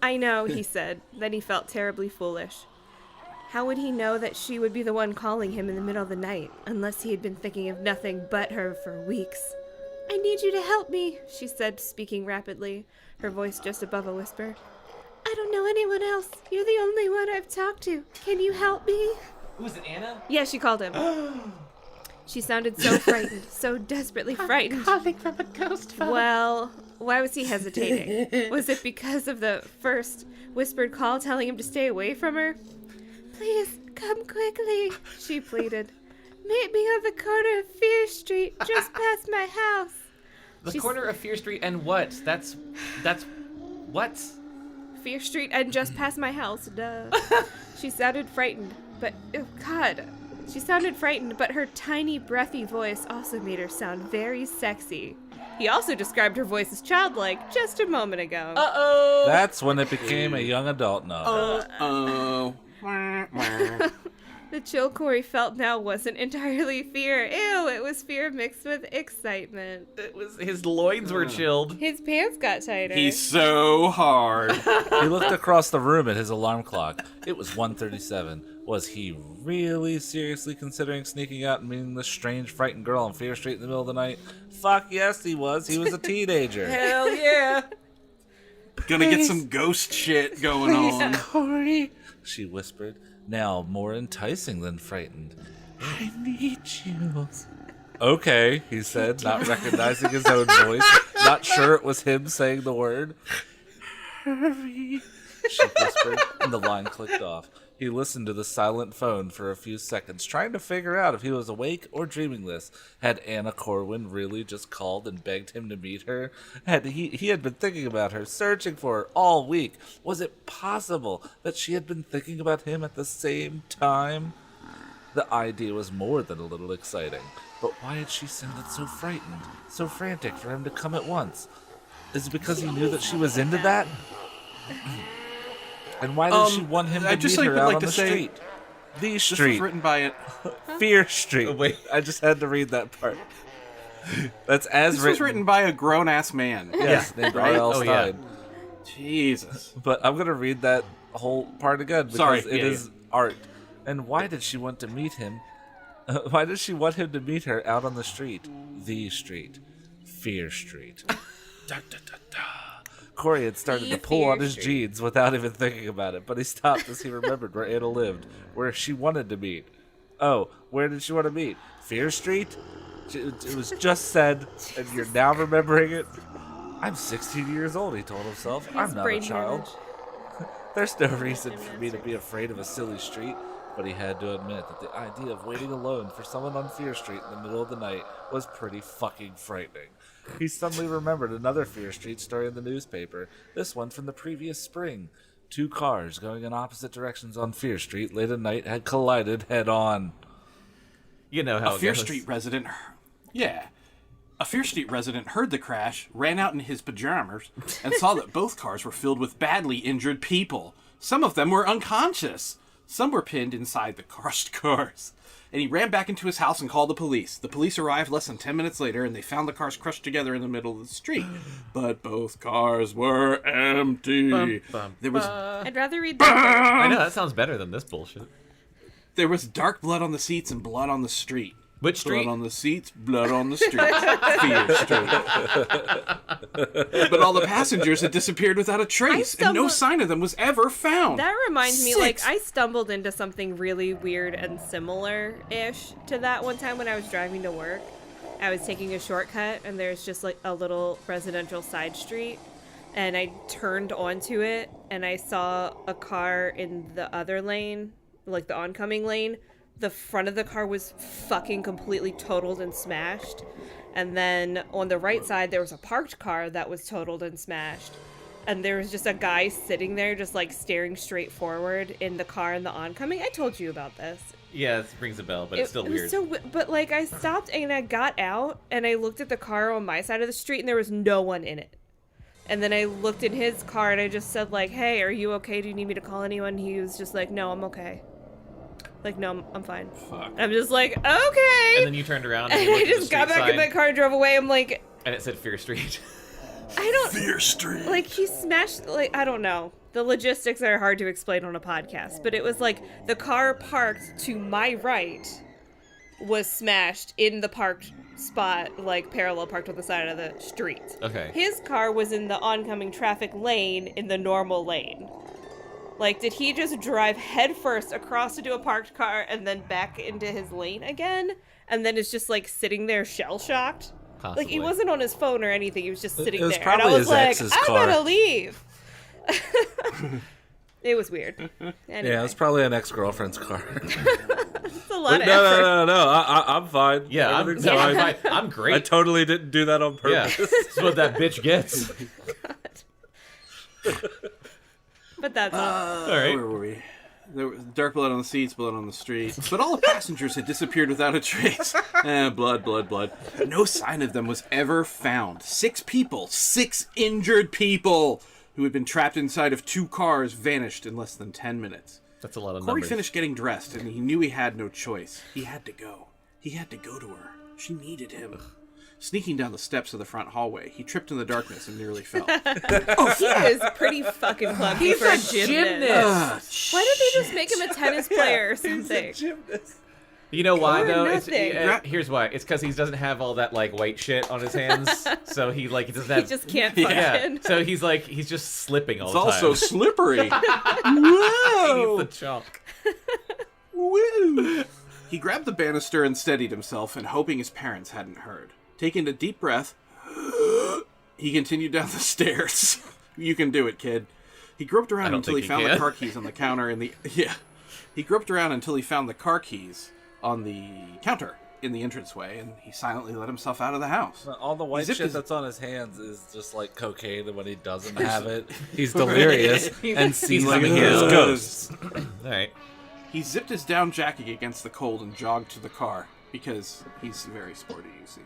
I know, he said. Then he felt terribly foolish. How would he know that she would be the one calling him in the middle of the night, unless he had been thinking of nothing but her for weeks? I need you to help me, she said, speaking rapidly, her voice just above a whisper. I don't know anyone else. You're the only one I've talked to. Can you help me? Was it Anna? Yeah, she called him. She sounded so frightened, so desperately frightened. Calling from a ghost phone. Well, why was he hesitating? Was it because of the first whispered call telling him to stay away from her? Please, come quickly, she pleaded. Meet me on the corner of Fear Street, just past my house. The corner of Fear Street and what? That's what? Fear Street and just past my house, duh. She sounded frightened, but, oh God. She sounded frightened, but her tiny, breathy voice also made her sound very sexy. He also described her voice as childlike just a moment ago. Uh-oh. That's when it became a young adult novel. Oh. The chill Corey felt now wasn't entirely fear. Ew, it was fear mixed with excitement. It was his loins were chilled. His pants got tighter. He's so hard. He looked across the room at his alarm clock. It was 1:37. Was he really seriously considering sneaking out and meeting this strange, frightened girl on Fear Street in the middle of the night? Fuck yes, he was. He was a teenager. Hell yeah. Gonna get some ghost shit going on. Corey, she whispered, now more enticing than frightened. I need you. Okay, he said, not recognizing his own voice, not sure it was him saying the word. Hurry, she whispered, and the line clicked off. He listened to the silent phone for a few seconds, trying to figure out if he was awake or dreaming this. Had Anna Corwin really just called and begged him to meet her? He had been thinking about her, searching for her all week. Was it possible that she had been thinking about him at the same time? The idea was more than a little exciting. But why had she sounded so frightened, so frantic for him to come at once? Is it because he knew that she was into that? And why did she want him to I'd just meet her out like on to the say, street? The This was street. written by Fear Street. Oh, wait. I just had to read that part. That's as This was written by a grown-ass man. Yes, named Right? R.L. Oh, yeah. Stine. Jesus. But I'm going to read that whole part again because Sorry, it is art. And why did she want to meet him? Why did she want him to meet her out on the street? The street. Fear Street. Da, da, da, da. Corey had started to pull on his jeans without even thinking about it, but he stopped as he remembered where Anna lived, where she wanted to meet. Oh, where did she want to meet? Fear Street? It was just said, and you're now remembering it? I'm 16 years old, he told himself. I'm not a brain child. hemorrhage. There's no reason for me to be afraid of a silly street, but he had to admit that the idea of waiting alone for someone on Fear Street in the middle of the night was pretty fucking frightening. He suddenly remembered another Fear Street story in the newspaper, this one from the previous spring. 2 cars going in opposite directions on Fear Street late at night had collided head-on. You know how A it Fear goes. Street resident... Yeah. A Fear Street resident heard the crash, ran out in his pajamas, and saw that both cars were filled with badly injured people. Some of them were unconscious. Some were pinned inside the crushed cars. And he ran back into his house and called the police. The police arrived less than 10 minutes later, and they found the cars crushed together in the middle of the street. But both cars were empty. There was I'd rather read that. I know, that sounds better than this bullshit. there was dark blood on the seats and blood on the street. Which street? Blood on the seats, blood on the street. Fear Street. But all the passengers had disappeared without a trace, and no stumbled- sign of them was ever found. That reminds me, like, 6. I stumbled into something really weird and similar-ish to that one time when I was driving to work. I was taking a shortcut, and there's just, like, a little residential side street, and I turned onto it, and I saw a car in the other lane, like the oncoming lane. The front of the car was fucking completely totaled and smashed. And then on the right side, there was a parked car that was totaled and smashed. And there was just a guy sitting there just like staring straight forward in the car in the oncoming. I told you about this. Yeah, it rings a bell, but it's still it weird. was so, but like I stopped and I got out and I looked at the car on my side of the street and there was no one in it. And then I looked in his car and I just said like, hey, are you okay? Do you need me to call anyone? He was just like, no, I'm okay. Like, no, I'm fine. Fuck. I'm just like, okay. And then you turned around and And you I looked at the just got street back in sign, the car and drove away. I'm like, and it said Fear Street. I don't, Fear Street. like, he smashed, like, I don't know. The logistics are hard to explain on a podcast, but it was like the car parked to my right was smashed in the parked spot, like parallel parked on the side of the street. Okay. His car was in the oncoming traffic lane in the normal lane. Like, did he just drive headfirst across into a parked car and then back into his lane again? And then is just, like, sitting there shell-shocked? Possibly. Like, he wasn't on his phone or anything. He was just sitting was there. And I probably was his like, ex's I'm car. gonna leave. It was weird. Anyway, Yeah, it's probably an ex-girlfriend's car. it's a lot of effort. No. I'm fine. Yeah, I'm Everything's fine. fine. I'm I great. totally didn't do that on Yeah, purpose. that's what that bitch gets. But that's all. All right. Where were we? There was dark blood on the seats, blood on the street. But all the passengers had disappeared without a trace. Blood. No sign of them was ever found. 6 people, 6 injured people who had been trapped inside of 2 cars vanished in less than 10 minutes. That's a lot of Corey numbers. finished getting dressed, and he knew he had no choice. He had to go. He had to go to her. She needed him. Sneaking down the steps of the front hallway, he tripped in the darkness and nearly fell. He is pretty fucking clumsy for a gymnast. Why did they just make him a tennis player or something? You know why Or though? nothing. Here's why. It's because he doesn't have all that like white shit on his hands, so he doesn't have. He just can't yeah. function. So he's just slipping all It's the time. also slippery. He needs Whoa! the chalk. Woo! He grabbed the banister and steadied himself, and hoping his parents hadn't heard. Taking a deep breath, he continued down the stairs. You can do it, kid. He groped around don't until he think he found the can. car keys on the counter in the... Yeah. He groped around until he found the car keys on the counter in the entranceway, and he silently let himself out of the house. All the white zipped shit his- that's on his hands is just like cocaine, and when he doesn't have it, he's delirious and sees like, them as "Ugh." ghosts. All right. He zipped his down jacket against the cold and jogged to the car, because he's very sporty, you see.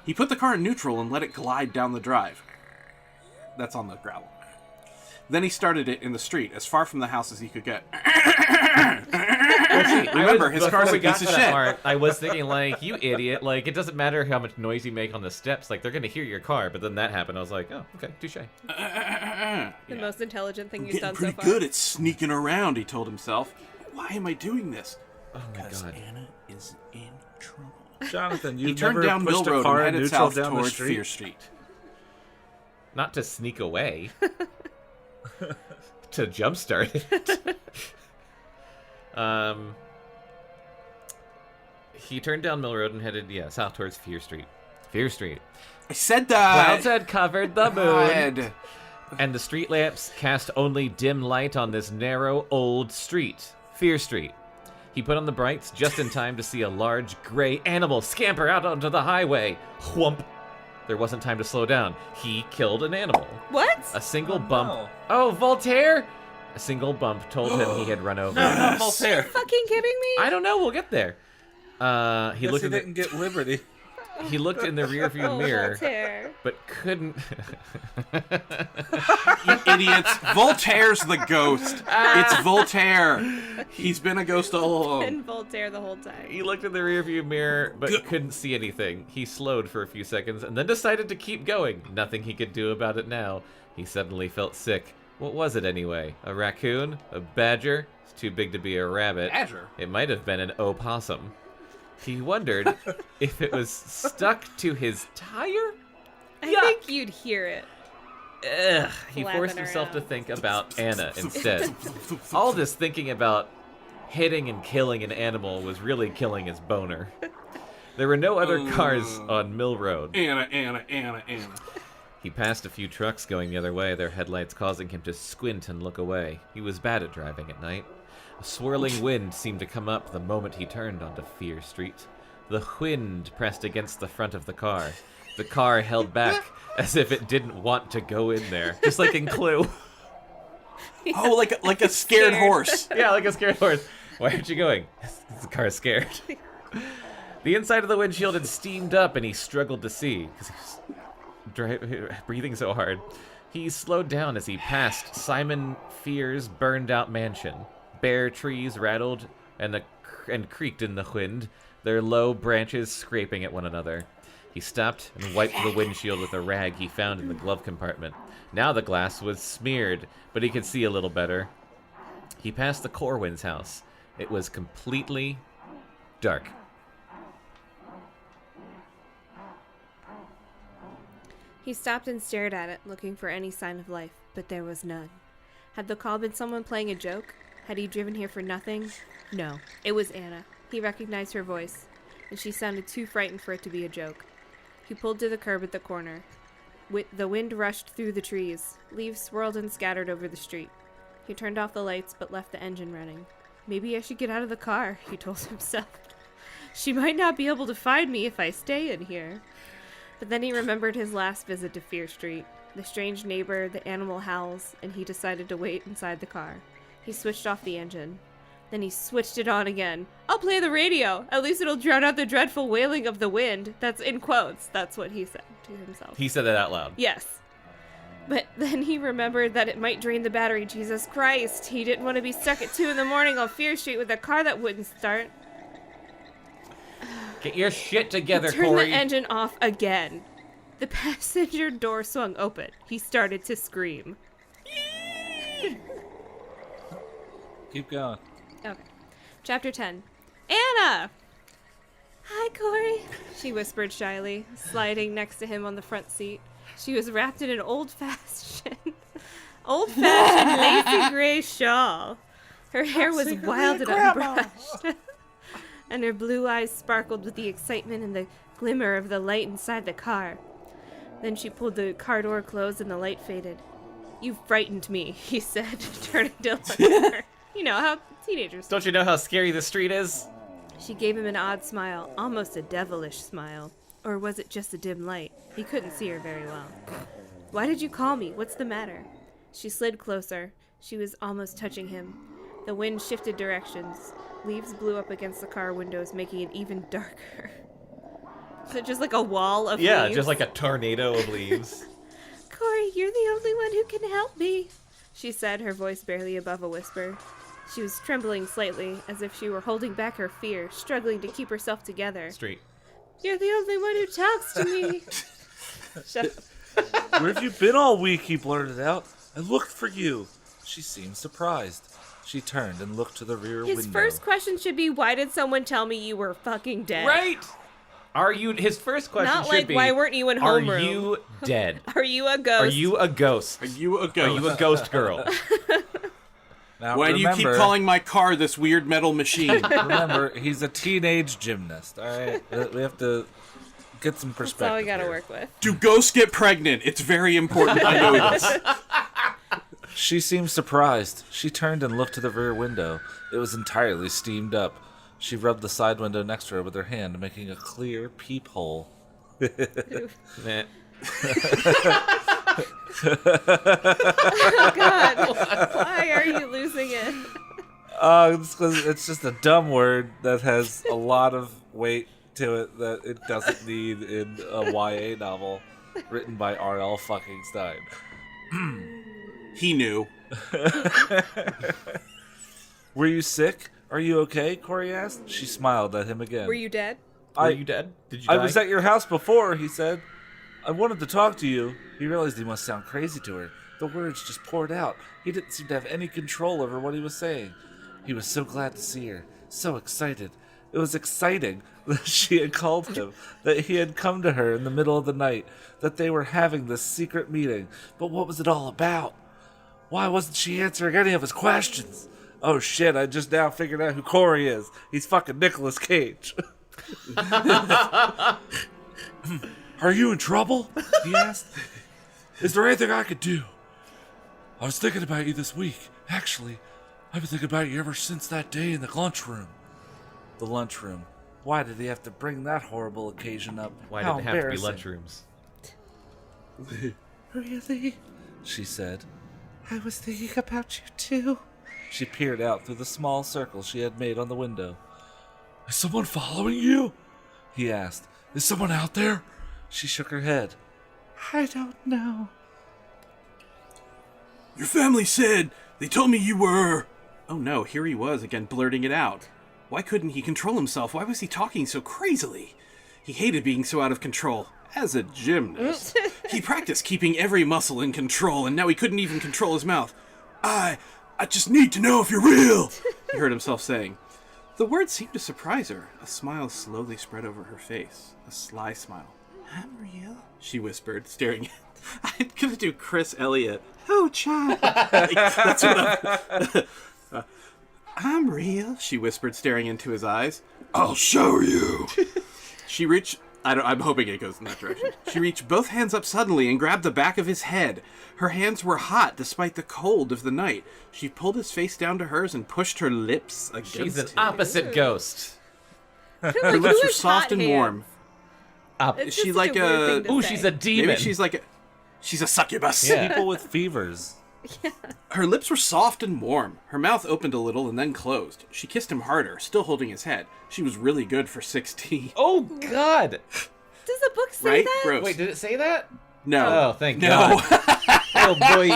He put the car in neutral and let it glide down the drive. That's on the gravel. Then he started it in the street, as far from the house as he could get. Remember, his car's a piece of shit. I was thinking, like, you idiot. Like, it doesn't matter how much noise you make on the steps. Like, they're going to hear your car. But then that happened. I was like, oh, okay, touche. The most intelligent thing he's Getting done so pretty far. good at sneaking around, he told himself. Why am I doing this? Oh, my God. Anna is in trouble. Jonathan, He you've turned never down Mill pushed a Road car and in headed neutral south down the towards street? Fear Street. Not to sneak away. To jumpstart it. He turned down Mill Road and headed, south towards Fear Street. Fear Street. I said that! Clouds had covered the moon, God. and the street lamps cast only dim light on this narrow, old street. Fear Street. He put on the brights just in time to see a large, gray animal scamper out onto the highway. Whump. There wasn't time to slow down. He killed an animal. What? A single bump. no. Oh, Voltaire! A single bump told him he had run over. Not Voltaire. Fucking kidding me? I don't know. We'll get there. He Guess looked he in the, didn't get Liberty. he looked in the rearview Oh, mirror, Voltaire. but couldn't. You idiots. Voltaire's the ghost. It's Voltaire. He's been a ghost all along. And Voltaire the whole time. He looked in the rearview mirror, but couldn't see anything. He slowed for a few seconds and then decided to keep going. Nothing he could do about it now. He suddenly felt sick. What was it anyway? A raccoon? A badger? It's too big to be a rabbit. Badger? It might have been an opossum. He wondered if it was stuck to his tire? I think you'd hear it. Ugh. He Flapping forced himself to around. think about Anna instead. All this thinking about hitting and killing an animal was really killing his boner. There were no other cars on Mill Road. Anna. He passed a few trucks going the other way, their headlights causing him to squint and look away. He was bad at driving at night. A swirling wind seemed to come up the moment he turned onto Fear Street. The wind pressed against the front of the car. The car held back as if it didn't want to go in there, just like in Clue. Oh, like a scared horse. Yeah, like a scared horse. Why aren't you going? The car's scared. The inside of the windshield had steamed up and he struggled to see because he was breathing so hard. He slowed down as he passed Simon Fear's burned-out mansion. Bare trees rattled and creaked in the wind, their low branches scraping at one another. He stopped and wiped the windshield with a rag he found in the glove compartment. Now the glass was smeared, but he could see a little better. He passed the Corwin's house. It was completely dark. He stopped and stared at it, looking for any sign of life, but there was none. Had the call been someone playing a joke? Had he driven here for nothing? No, it was Anna. He recognized her voice, and she sounded too frightened for it to be a joke. He pulled to the curb at the corner. The wind rushed through the trees. Leaves swirled and scattered over the street. He turned off the lights, but left the engine running. Maybe I should get out of the car, he told himself. She might not be able to find me if I stay in here. But then he remembered his last visit to Fear Street, the strange neighbor, the animal howls, and he decided to wait inside the car. He switched off the engine. Then he switched it on again. I'll play the radio. At least it'll drown out the dreadful wailing of the wind. That's in quotes. That's what he said to himself. He said that out loud. Yes. But then he remembered that it might drain the battery. Jesus Christ. He didn't want to be stuck at 2 in the morning on Fear Street with a car that wouldn't start. Get your shit together, Turn Corey. the engine off again. The passenger door swung open. He started to scream. Keep going. Okay. Chapter 10. Anna! Hi, Corey, she whispered shyly, sliding next to him on the front seat. She was wrapped in an old-fashioned lacy gray shawl. Her hair was wild and unbrushed, and her blue eyes sparkled with the excitement and the glimmer of the light inside the car. Then she pulled the car door closed and the light faded. You frightened me, he said, turning to look at her. You know how teenagers do. Don't you know how scary the street is? She gave him an odd smile, almost a devilish smile. Or was it just a dim light? He couldn't see her very well. Why did you call me? What's the matter? She slid closer. She was almost touching him. The wind shifted directions. Leaves blew up against the car windows, making it even darker. Is it just like a wall of leaves? Just like a tornado of leaves. Corey, you're the only one who can help me, she said, her voice barely above a whisper. She was trembling slightly, as if she were holding back her fear, struggling to keep herself together. Street. You're the only one who talks to me. Shut up. Where have you been all week? He blurted out. I looked for you. She seemed surprised. She turned and looked to the rear window. His first question should be, why did someone tell me you were fucking dead? Right! His first question Not should like, be, why weren't you in homeroom? Are you dead? Are you a ghost? Are you a ghost? Are you a Are ghost? you a ghost girl? Now, Why do you keep calling my car this weird metal machine? Remember, he's a teenage gymnast, all right? We have to get some perspective. That's all we gotta here. work with. Do ghosts get pregnant? It's very important. I know this. She seemed surprised. She turned and looked to the rear window. It was entirely steamed up. She rubbed the side window next to her with her hand, making a clear peephole. Meh. Oh, God. Why are you losing it? It's 'cause it's just a dumb word that has a lot of weight to it that it doesn't need in a YA novel written by R.L. fucking Stine. He knew. Were you sick? Are you okay? Corey asked. She smiled at him again. Were you dead? Were you dead? Did you die? I was at your house before, he said. I wanted to talk to you. He realized he must sound crazy to her. The words just poured out. He didn't seem to have any control over what he was saying. He was so glad to see her. So excited. It was exciting that she had called him, that he had come to her in the middle of the night, that they were having this secret meeting. But what was it all about? Why wasn't she answering any of his questions? Oh shit, I just now figured out who Corey is. He's fucking Nicolas Cage. Are you in trouble? He asked. Is there anything I could do? I was thinking about you this week. Actually, I've been thinking about you ever since that day in the lunchroom. The lunchroom. Why did he have to bring that horrible occasion up? Why How did it have to be embarrassing. lunchrooms? Really? She said. I was thinking about you too. She peered out through the small circle she had made on the window. Is someone following you? He asked. Is someone out there? She shook her head. I don't know. Your family said they told me you were... Oh no, here he was again blurting it out. Why couldn't he control himself? Why was he talking so crazily? He hated being so out of control. As a gymnast, he practiced keeping every muscle in control, and now he couldn't even control his mouth. I just need to know if you're real, he heard himself saying. The words seemed to surprise her. A smile slowly spread over her face. A sly smile. I'm real. She whispered, staring. I'm gonna do Chris Elliott. Oh, child. That's what I'm real. She whispered, staring into his eyes. I'll show you. She reached. I'm hoping it goes in that direction. She reached both hands up suddenly and grabbed the back of his head. Her hands were hot despite the cold of the night. She pulled his face down to hers and pushed her lips against She's an his. opposite ghost. Her lips were soft and warm. It's She just like such a weird thing to Ooh, say. she's a demon. Maybe she's a succubus. Yeah. People with fevers. Her lips were soft and warm. Her mouth opened a little and then closed. She kissed him harder, still holding his head. She was really good for 16. Oh, God. Does the book say Right? that? Gross. Wait, did it say that? No. Oh, thank No. God. Oh, boy.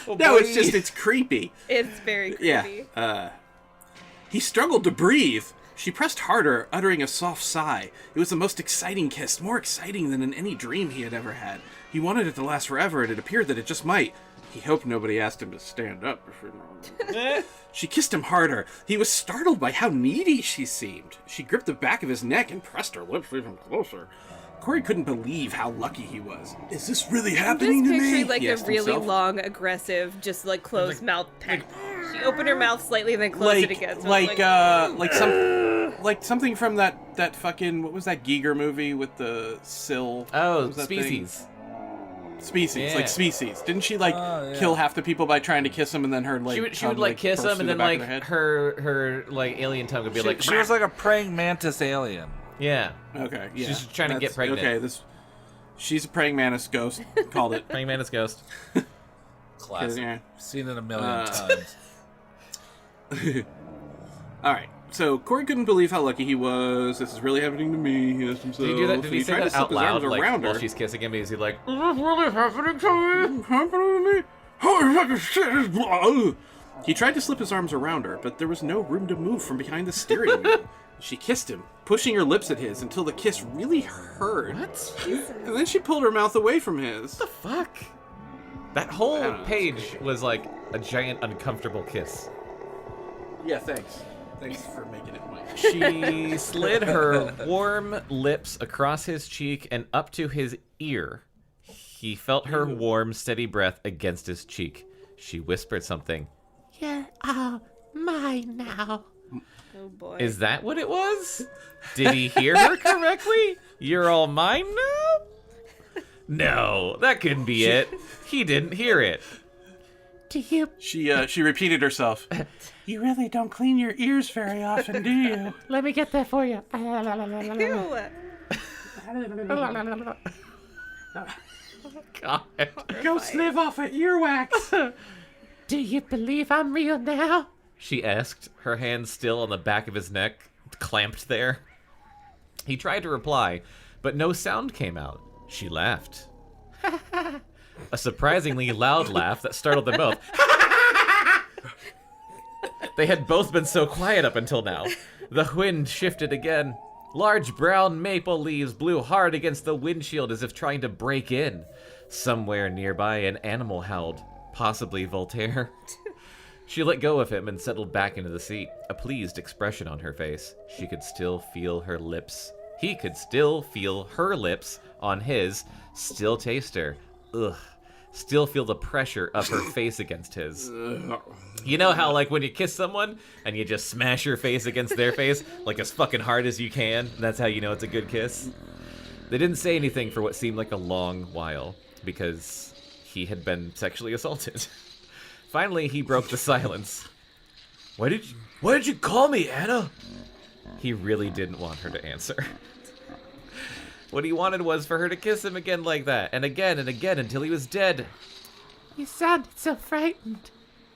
Oh, No, boy. it's creepy. It's very creepy. Yeah. He struggled to breathe. She pressed harder, uttering a soft sigh. It was the most exciting kiss, more exciting than in any dream he had ever had. He wanted it to last forever, and it appeared that it just might. He hoped nobody asked him to stand up. She kissed him harder. He was startled by how needy she seemed. She gripped the back of his neck and pressed her lips even closer. Corey couldn't believe how lucky he was. Is this really I'm happening just to me? picturing like He a asked really himself. long, aggressive, just like closed mouth peck. She opened her mouth slightly and then closed it again. So it's like something from that fucking, what was that Giger movie with the sill? What Oh, was that thing? Species. Species, Yeah. like Species. Didn't she like Oh, yeah. kill half the people by trying to kiss them, and then her like She would tongue, like kiss burst him, through and the then back of like her head? her like alien tongue would be like. She was like a praying mantis alien. Yeah. Okay, yeah. She's trying to get That's- pregnant. Okay, she's a praying mantis ghost. Called it. Praying mantis ghost. Classic. Yeah. Seen it a million times. All right. So Corey couldn't believe how lucky he was. This is really happening to me. He asked himself. Did he do that? Did and he say tried to that slip out his arms loud, like around while her. she's kissing him? Is he like? Is this really happening to me? Happening to me? Holy fucking shit! Is blah. He tried to slip his arms around her, but there was no room to move from behind the steering wheel. She kissed him, pushing her lips at his until the kiss really hurt. What? And then she pulled her mouth away from his. The fuck? That whole I don't know. page was like a giant uncomfortable kiss. Yeah, thanks. Thanks for making it white. She slid her warm lips across his cheek and up to his ear. He felt her warm, steady breath against his cheek. She whispered something. You're all mine now. Oh boy. Is that what it was? Did he hear her correctly? You're all mine now? No, that couldn't be it. He didn't hear it. Do you She repeated herself. You really don't clean your ears very often, do you? let me get that for you? Ew. God. Ghosts live off of earwax. Do you believe I'm real now? She asked, her hand still on the back of his neck, clamped there. He tried to reply, but no sound came out. She laughed. A surprisingly loud laugh that startled them both. They had both been so quiet up until now. The wind shifted again. Large brown maple leaves blew hard against the windshield as if trying to break in. Somewhere nearby, an animal howled, possibly Voltaire. She let go of him and settled back into the seat, a pleased expression on her face. She could still feel her lips. He could still feel her lips on his, still taste her. Ugh. Still feel the pressure of her face against his. You know how, like, when you kiss someone and you just smash your face against their face, like as fucking hard as you can? That's how you know it's a good kiss. They didn't say anything for what seemed like a long while, because he had been sexually assaulted. Finally, he broke the silence. Why did you call me, Anna? He really didn't want her to answer. What he wanted was for her to kiss him again like that, and again until he was dead. You sounded so frightened.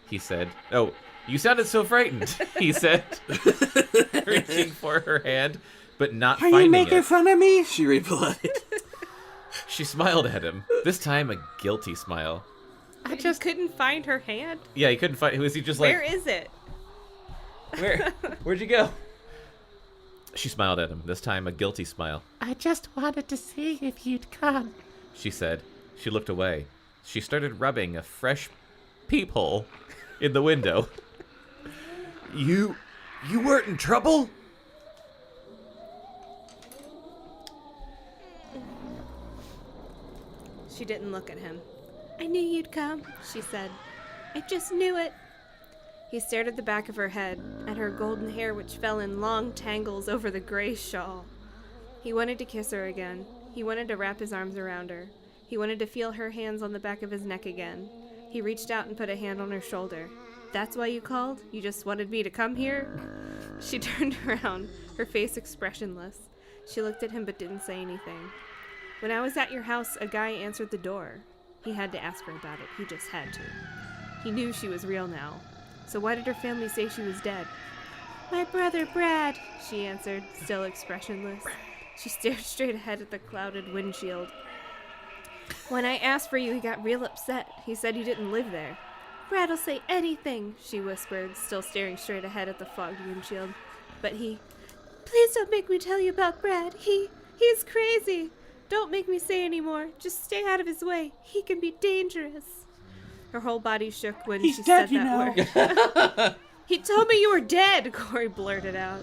He said. Oh, you sounded so frightened, he said, reaching for her hand, but not Are you finding making it. fun of me? She replied. She smiled at him, this time a guilty smile. I just couldn't find her hand. Yeah, he couldn't find. Was he just like? Where is it? Where'd you go? She smiled at him, this time a guilty smile. I just wanted to see if you'd come. She said. She looked away. She started rubbing a fresh peephole in the window. You weren't in trouble? She didn't look at him. I knew you'd come, she said. I just knew it. He stared at the back of her head, at her golden hair which fell in long tangles over the gray shawl. He wanted to kiss her again. He wanted to wrap his arms around her. He wanted to feel her hands on the back of his neck again. He reached out and put a hand on her shoulder. That's why you called? You just wanted me to come here? She turned around, her face expressionless. She looked at him but didn't say anything. When I was at your house, a guy answered the door. He had to ask her about it. He just had to. He knew she was real now. So why did her family say she was dead? My brother, Brad, she answered, still expressionless. She stared straight ahead at the clouded windshield. When I asked for you, he got real upset. He said you didn't live there. Brad'll say anything, she whispered, still staring straight ahead at the fogged windshield. But he... Please don't make me tell you about Brad. He's crazy. Don't make me say any more. Just stay out of his way. He can be dangerous. Her whole body shook when she said that word. He told me you were dead, Corey blurted out.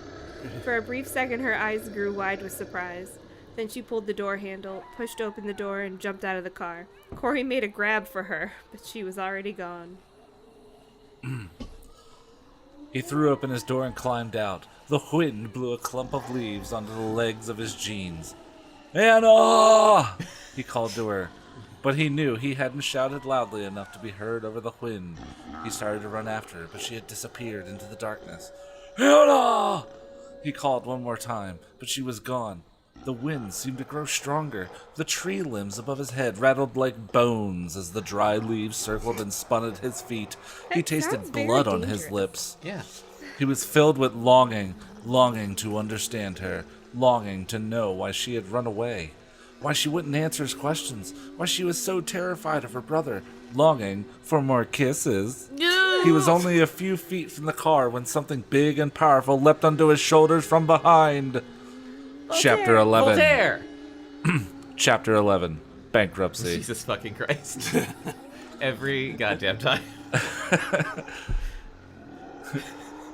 For a brief second, her eyes grew wide with surprise. Then she pulled the door handle, pushed open the door, and jumped out of the car. Corey made a grab for her, but she was already gone. He threw open his door and climbed out. The wind blew a clump of leaves onto the legs of his jeans. Anna! He called to her, but he knew he hadn't shouted loudly enough to be heard over the wind. He started to run after her, but she had disappeared into the darkness. Anna! He called one more time, but she was gone. The wind seemed to grow stronger. The tree limbs above his head rattled like bones as the dry leaves circled and spun at his feet. He tasted blood on his lips. Yeah. He was filled with longing to understand her, longing to know why she had run away, why she wouldn't answer his questions, why she was so terrified of her brother, longing for more kisses. He was only a few feet from the car when something big and powerful leapt onto his shoulders from behind. Chapter 11. Voltaire! Chapter 11. Bankruptcy. Jesus fucking Christ. Every goddamn time.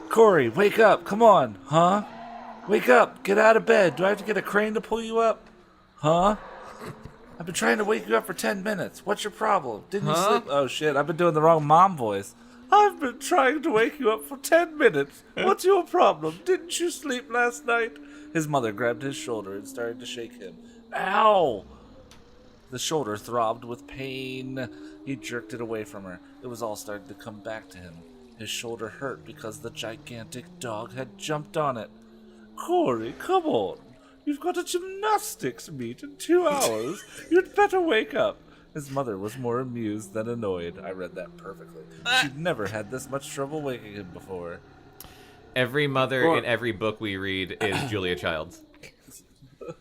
Corey, wake up. Come on. Huh? Wake up. Get out of bed. Do I have to get a crane to pull you up? Huh? I've been trying to wake you up for 10 minutes. What's your problem? Didn't you sleep? Oh, shit. I've been doing the wrong mom voice. I've been trying to wake you up for 10 minutes. What's your problem? Didn't you sleep last night? His mother grabbed his shoulder and started to shake him. Ow! The shoulder throbbed with pain. He jerked it away from her. It was all starting to come back to him. His shoulder hurt because the gigantic dog had jumped on it. Corey, come on. You've got a gymnastics meet in 2 hours. You'd better wake up. His mother was more amused than annoyed. I read that perfectly. She'd never had this much trouble waking him before. Every mother in every book we read is Julia Childs.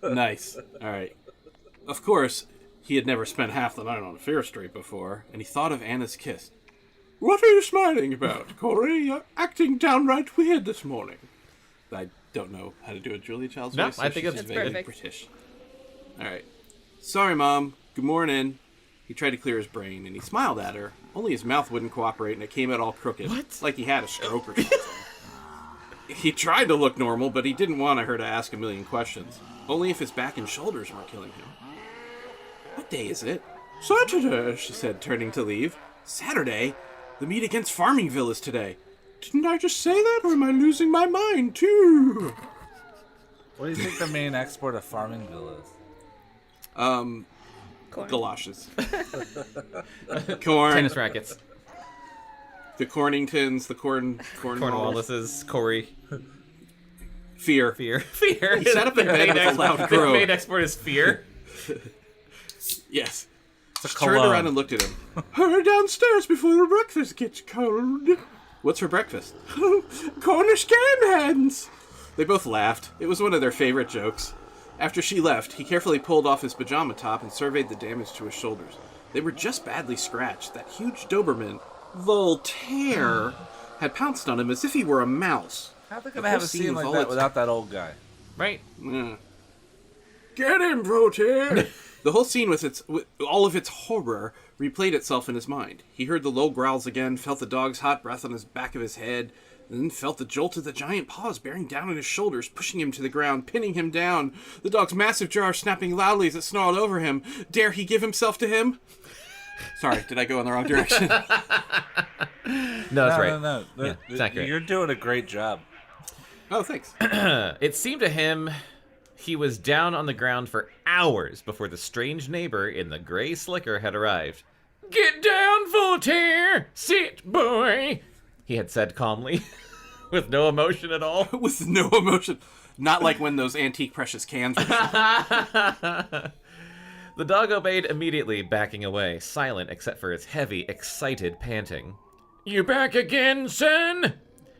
Nice. All right. Of course, he had never spent half the night on Fear Street before, and he thought of Anna's kiss. What are you smiling about, Corey? You're acting downright weird this morning. I don't know how to do a Julia Childs No, voice. I think it's vaguely perfect. British. All right. Sorry, Mom. Good morning. He tried to clear his brain, and he smiled at her. Only his mouth wouldn't cooperate, and it came out all crooked. What? Like he had a stroke or something. He tried to look normal, but he didn't want her to ask a million questions. Only if his back and shoulders were killing him. What day is it? Saturday, she said, turning to leave. Saturday? The meet against Farmingville is today. Didn't I just say that, or am I losing my mind, too? What do you think the main export of Farmingville is? Corn. Galoshes. Corn. Tennis rackets. The Corningtons, the Cornwallis's, Corey. Fear. Fear. He sat up in bed with a loud The crow. main export is fear. Yes. It's a Turned cologne. around and looked at him. Hurry downstairs before the breakfast gets cold. What's for breakfast? Cornish game hens. They both laughed. It was one of their favorite jokes. After she left, he carefully pulled off his pajama top and surveyed the damage to his shoulders. They were just badly scratched. That huge Doberman, Voltaire, had pounced on him as if he were a mouse. How are they going to have a scene like that without that old guy? Right? Get him, Voltaire! The whole scene with all of its horror replayed itself in his mind. He heard the low growls again, felt the dog's hot breath on his back of his head. then felt the jolt of the giant paws bearing down on his shoulders, pushing him to the ground, pinning him down. The dog's massive jaw snapping loudly as it snarled over him. Dare he give himself to him? Sorry, did I go in the wrong direction? No, that's right. No. Yeah, it's accurate. You're doing a great job. Oh, thanks. It seemed to him he was down on the ground for hours before the strange neighbor in the gray slicker had arrived. "Get down, Voltaire! Sit, boy!" he had said calmly, with no emotion at all. With no emotion. Not like when those antique precious cans were The dog obeyed immediately, backing away, silent except for its heavy, excited panting. "You back again, son?"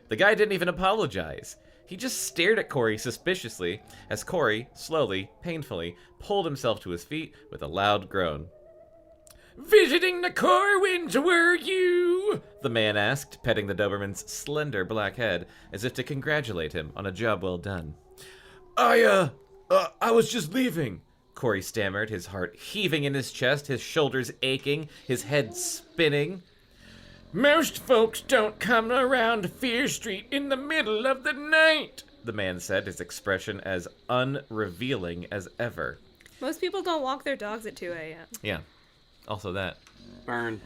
The guy didn't even apologize. He just stared at Corey suspiciously as Corey, slowly, painfully, pulled himself to his feet with a loud groan. "Visiting the Corwins, were you?" the man asked, petting the Doberman's slender black head as if to congratulate him on a job well done. I was just leaving," Corey stammered, his heart heaving in his chest, his shoulders aching, his head spinning. "Most folks don't come around Fear Street in the middle of the night," the man said, his expression as unrevealing as ever. Most people don't walk their dogs at 2 a.m. Yeah, also that. Burn.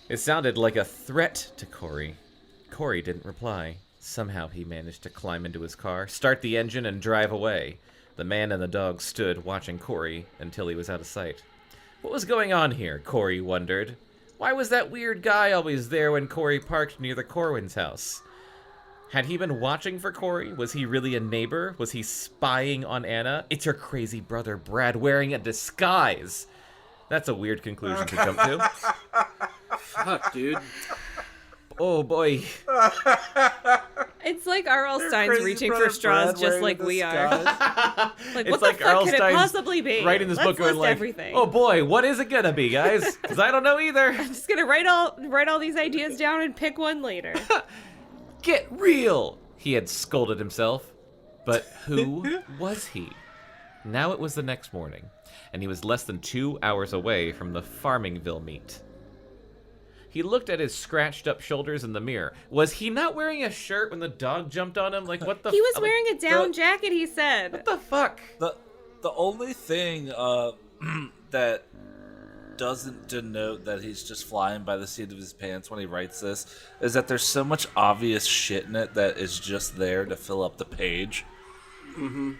It sounded like a threat to Corey. Corey didn't reply. Somehow he managed to climb into his car, start the engine, and drive away. The man and the dog stood watching Corey until he was out of sight. What was going on here, Corey wondered. Why was that weird guy always there when Corey parked near the Corwins' house? Had he been watching for Corey? Was he really a neighbor? Was he spying on Anna? It's her crazy brother Brad wearing a disguise. That's a weird conclusion to jump to. Fuck, dude. Oh boy. It's like R.L. Stine's reaching for straws just like we are. Like, what the like fuck R.L. could it Stine's possibly be? Writing this Let's book going list like, everything. "Oh boy, what is it gonna be, guys? Because I don't know either." I'm just gonna write all these ideas down and pick one later. Get real, he had scolded himself. But who was he? Now it was the next morning, and he was less than 2 hours away from the Farmingville meet. He looked at his scratched up shoulders in the mirror. Was he not wearing a shirt when the dog jumped on him? Like, what the He was wearing a down jacket, he said. What the fuck? The only thing that doesn't denote that he's just flying by the seat of his pants when he writes this is that there's so much obvious shit in it that is just there to fill up the page. Mm-hmm.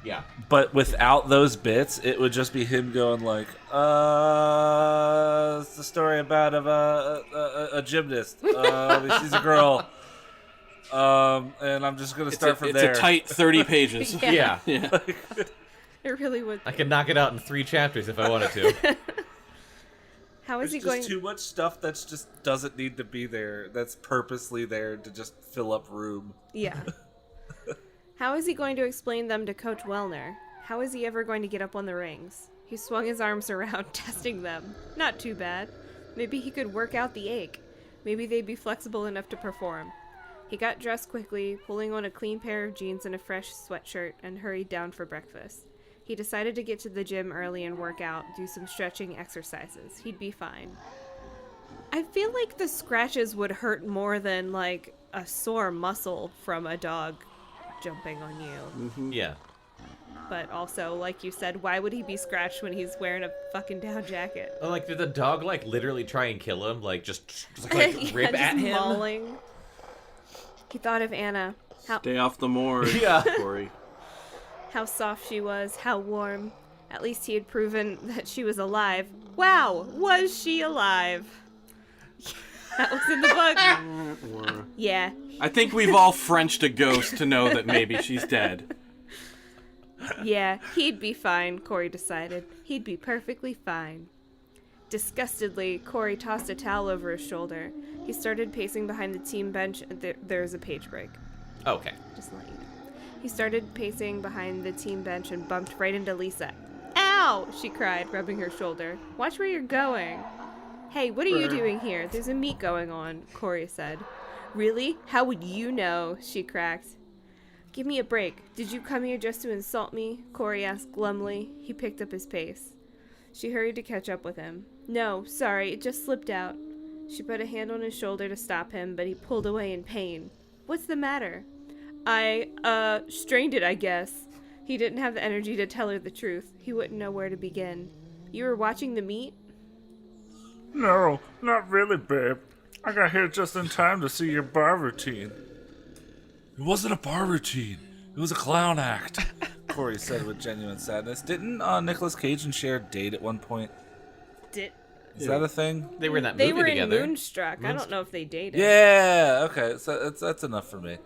Yeah. But without those bits, it would just be him going like, it's the story about a gymnast. She's a girl. And I'm just going to start from there. It's a tight 30 pages. Yeah. It really would. I could knock it out in 3 chapters if I wanted to. How is There's he going? just too much stuff that's just doesn't need to be there. That's purposely there to just fill up room. Yeah. How is he going to explain them to Coach Wellner? How is he ever going to get up on the rings? He swung his arms around, testing them. Not too bad. Maybe he could work out the ache. Maybe they'd be flexible enough to perform. He got dressed quickly, pulling on a clean pair of jeans and a fresh sweatshirt, and hurried down for breakfast. He decided to get to the gym early and work out, do some stretching exercises. He'd be fine. I feel like the scratches would hurt more than, like, a sore muscle from a dog jumping on you. Mm-hmm. Yeah. But also, like you said, why would he be scratched when he's wearing a fucking down jacket? Oh, like, did the dog, like, literally try and kill him? Like, just Yeah, rip just at him? mauling. He thought of Anna. Stay off the moors, Yeah. Corey. How soft she was, how warm. At least he had proven that she was alive. Wow, was she alive? That was in the book. Yeah. I think we've all Frenched a ghost to know that maybe she's dead. Yeah, he'd be fine, Corey decided. He'd be perfectly fine. Disgustedly, Corey tossed a towel over his shoulder. He started pacing behind the team bench. There's a page break. Okay. Just to let you know. He started pacing behind the team bench and bumped right into Lisa. Ow! She cried, rubbing her shoulder. Watch where you're going. Hey, what are you doing here? There's a meet going on, Corey said. Really? How would you know? She cracked. Give me a break. Did you come here just to insult me? Corey asked glumly. He picked up his pace. She hurried to catch up with him. No, sorry, it just slipped out. She put a hand on his shoulder to stop him, but he pulled away in pain. What's the matter? I strained it, I guess. He didn't have the energy to tell her the truth. He wouldn't know where to begin. You were watching the meet? No, not really, babe. I got here just in time to see your bar routine. It wasn't a bar routine. It was a clown act, Corey said with genuine sadness. Didn't Nicolas Cage and Cher date at one point? Is that a thing? They were in that They movie were together. in Moonstruck. I don't know if they dated. Yeah, okay. So that's enough for me.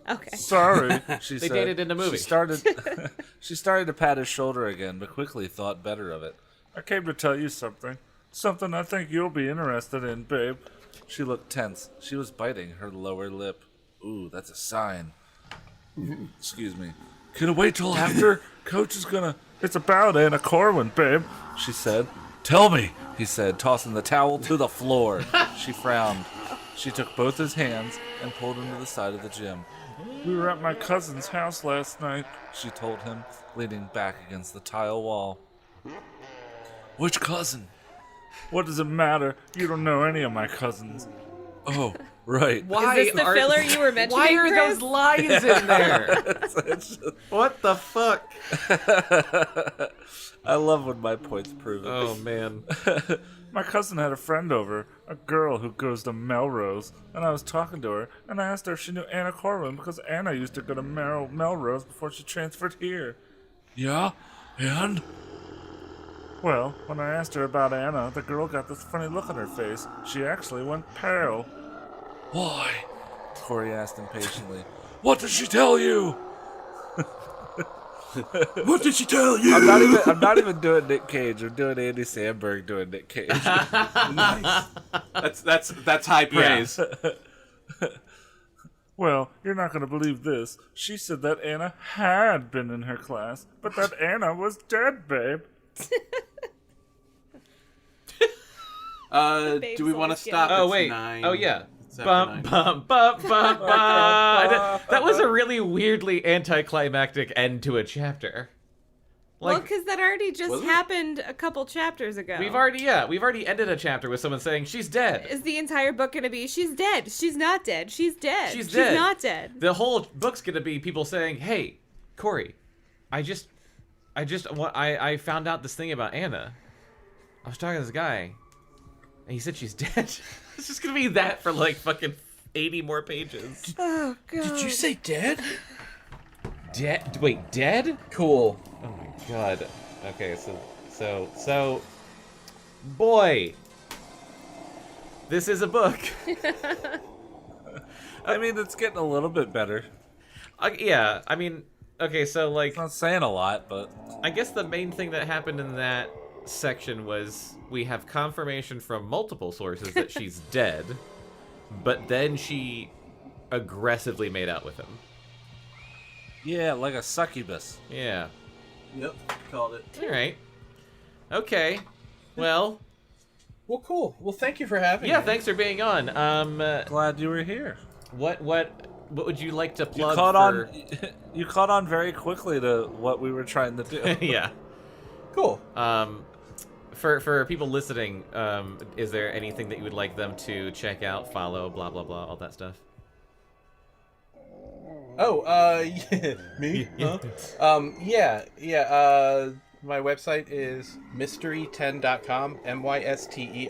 Okay. Sorry. She They said. dated in the movie. She started to pat his shoulder again, but quickly thought better of it. I came to tell you something. Something I think you'll be interested in, babe. She looked tense. She was biting her lower lip. Ooh, that's a sign. Excuse me. Can it wait till after? Coach is gonna... It's about Anna Corwin, babe. She said. Tell me, he said, tossing the towel to the floor. She frowned. She took both his hands and pulled him to the side of the gym. We were at my cousin's house last night. She told him, leaning back against the tile wall. Which cousin? What does it matter? You don't know any of my cousins. Oh, right. Why Is this the filler you were mentioning, Why are Chris? those lines in there? What the fuck? I love when my points prove it. Oh man. My cousin had a friend over, a girl who goes to Melrose, and I was talking to her, and I asked her if she knew Anna Corwin because Anna used to go to Melrose before she transferred here. Yeah? And? Well, when I asked her about Anna, the girl got this funny look on her face. She actually went pale. Why? Corey asked impatiently. What did she tell you? What did she tell you? I'm not even doing Nick Cage. I'm doing Andy Samberg doing Nick Cage. Nice. That's high praise. Well, you're not going to believe this. She said that Anna had been in her class, but that Anna was dead, babe. Do we want to stop? Oh It's wait. 9. Oh yeah. It's after Bum 9. bum bum bum bum. That was a really weirdly anticlimactic end to a chapter. Well, Like because that already just happened a couple chapters ago. we've already ended a chapter with someone saying she's dead. Is the entire book going to be, she's dead, she's not dead, she's dead, She's dead. not dead? The whole book's gonna be people saying, "Hey, Corey, I found out this thing about Anna. I was talking to this guy, and he said she's dead." It's just gonna be that for like fucking 80 more pages. Oh, God. Did you say dead? Dead? Wait, dead? Cool. Oh my god. Okay, so, boy, this is a book. I mean, it's getting a little bit better. Yeah, I mean, okay, so like, It's not saying a lot, but I guess the main thing that happened in that section was we have confirmation from multiple sources that she's dead, but then she aggressively made out with him. yeah, like a succubus. Yeah. Yep. Called it. All right. Okay. Well, Well, cool. Well, thank you for having yeah, me. thanks for being on. Glad you were here. What would you like to You plug caught for... on. You caught on very quickly to what we were trying to do. Yeah. Cool. For people listening, is there anything that you would like them to check out, follow, blah blah blah, all that stuff? Oh, yeah, me? Huh? My website is mystery10.com, mystery,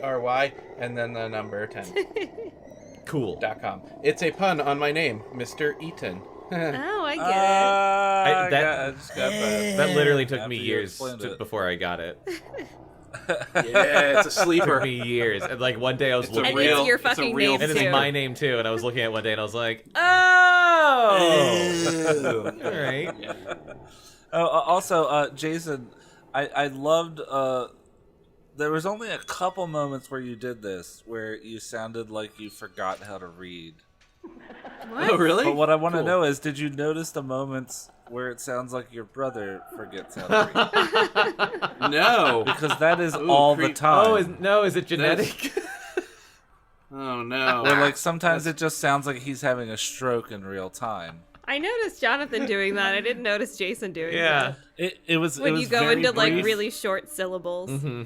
and then the number 10.com. Cool. It's a pun on my name, Mr. Eaton. Oh, I get I that- just got that. That literally took After me you years explained it. before I got it. Yeah, it's a sleeper. Took me years, and like one day I was It's a it. And looking, real- it's your it's a fucking real name, and it's too. my name too, and I was looking at it one day and I was like, oh, all right. Also, Jason, I loved. There was only a couple moments where you did this, where you sounded like you forgot how to read. Oh, really? But what I want to Cool. know is, did you notice the moments where it sounds like your brother forgets how to read? No. Because that is Ooh, all the creep. time. Is it genetic? Oh, no. Or like sometimes it just sounds like he's having a stroke in real time. I noticed Jonathan doing that. I didn't notice Jason doing Yeah. that. It was When it was you go very into like brief. really short syllables. Mm-hmm.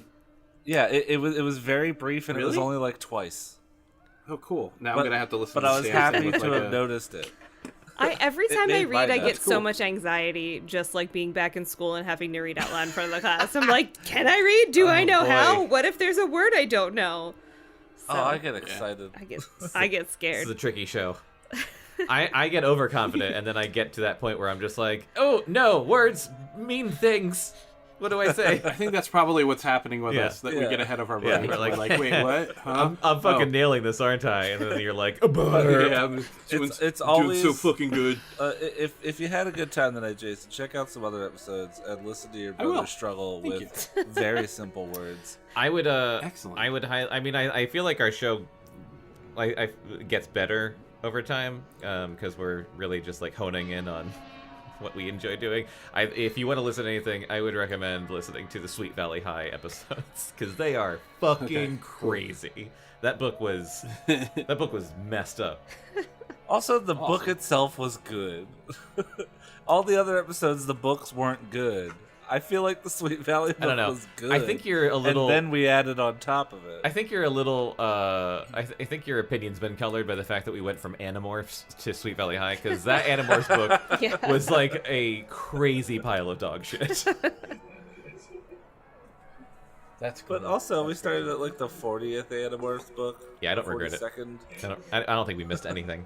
Yeah, it was very brief, and it was Really? only like twice. Oh, cool. Now But- I'm gonna have to listen. But to I was Stan's happy with, to like, have a- noticed it. Every time I made my read, I notes. get so much anxiety just like being back in school and having to read out loud in front of the class. I'm like, can I read? Do I know boy. how? What if there's a word I don't know? So, Oh, I get excited. I get This scared. is a tricky show. I get overconfident, and then I get to that point where I'm just like, oh, no, words mean things. What do I say? I think that's probably what's happening with Yeah. us. That we Yeah. get ahead of our Yeah, brains. we're We're like, like, wait, what? Huh? I'm fucking Oh. nailing this, aren't I? And then you're like, Yeah, I'm It's doing always so fucking good. If you had a good time tonight, Jason, check out some other episodes and listen to your I will. brother struggle Thank with very simple words. I would Excellent. I feel like our show gets better over time because we're really just like honing in on what we enjoy doing. If you want to listen to anything, I would recommend listening to the Sweet Valley High episodes because they are fucking crazy. That book was messed up. Also, the book itself was good. All the other episodes, the books weren't good. I feel like the Sweet Valley book I don't know. was good. I think you're a little. And then we added on top of it. I think you're a little. I think your opinion's been colored by the fact that we went from Animorphs to Sweet Valley High because that Animorphs book Yeah. was like a crazy pile of dog shit. That's cool. But also, we started at like the 40th Animorphs book. Yeah, I don't regret it. 42nd. I don't think we missed anything.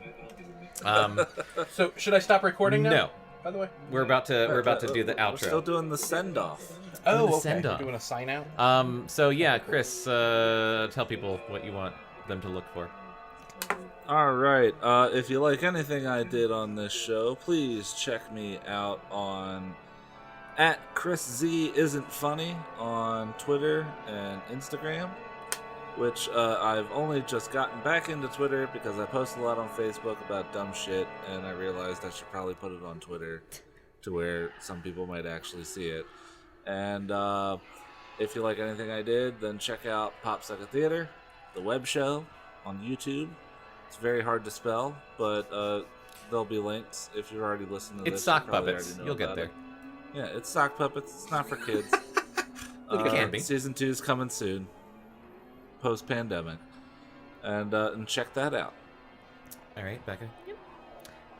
So should I stop recording now? No, By the way. we're about to do the We're still outro. doing the send off. Oh, the okay. send-off. We're doing a sign out. So yeah, Chris, tell people what you want them to look for. All right. If you like anything I did on this show, please check me out on @ChrisZ on Twitter and Instagram. Which I've only just gotten back into Twitter because I post a lot on Facebook about dumb shit, and I realized I should probably put it on Twitter to where some people might actually see it. And if you like anything I did, then check out Pop Sucker Theater, the web show on YouTube. It's very hard to spell, but there'll be links if you're already listening to this. It's sock you probably puppets. already know You'll get about there. it. Yeah, it's sock puppets. It's not for kids. It can be. Season 2 is coming soon, post-pandemic, and check that out. All right, Becca.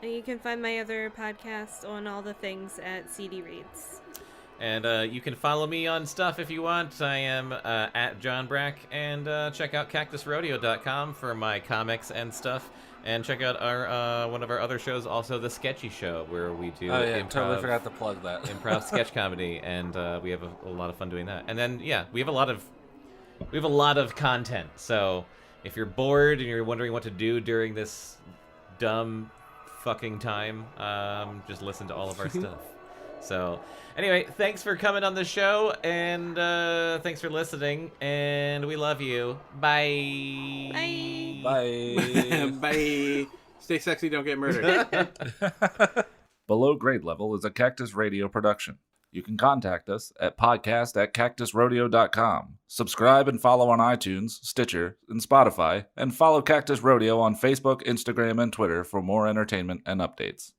And you can find my other podcast on all the things at CD Reads. And you can follow me on stuff if you want. I am at John Brack, and check out cactusrodeo.com for my comics and stuff. And check out our one of our other shows, also The Sketchy Show, where we do Oh yeah, improv, totally forgot to plug that. improv sketch comedy, and we have a lot of fun doing that. And then yeah, we have a lot of content. So if you're bored and you're wondering what to do during this dumb fucking time, just listen to all of our stuff. So anyway, thanks for coming on the show, and thanks for listening, and we love you. Bye. Bye. Bye. Bye. Stay sexy, don't get murdered. Below Grade Level is a Cactus Radio production. You can contact us at podcast@cactusrodeo.com. Subscribe and follow on iTunes, Stitcher, and Spotify, and follow Cactus Rodeo on Facebook, Instagram, and Twitter for more entertainment and updates.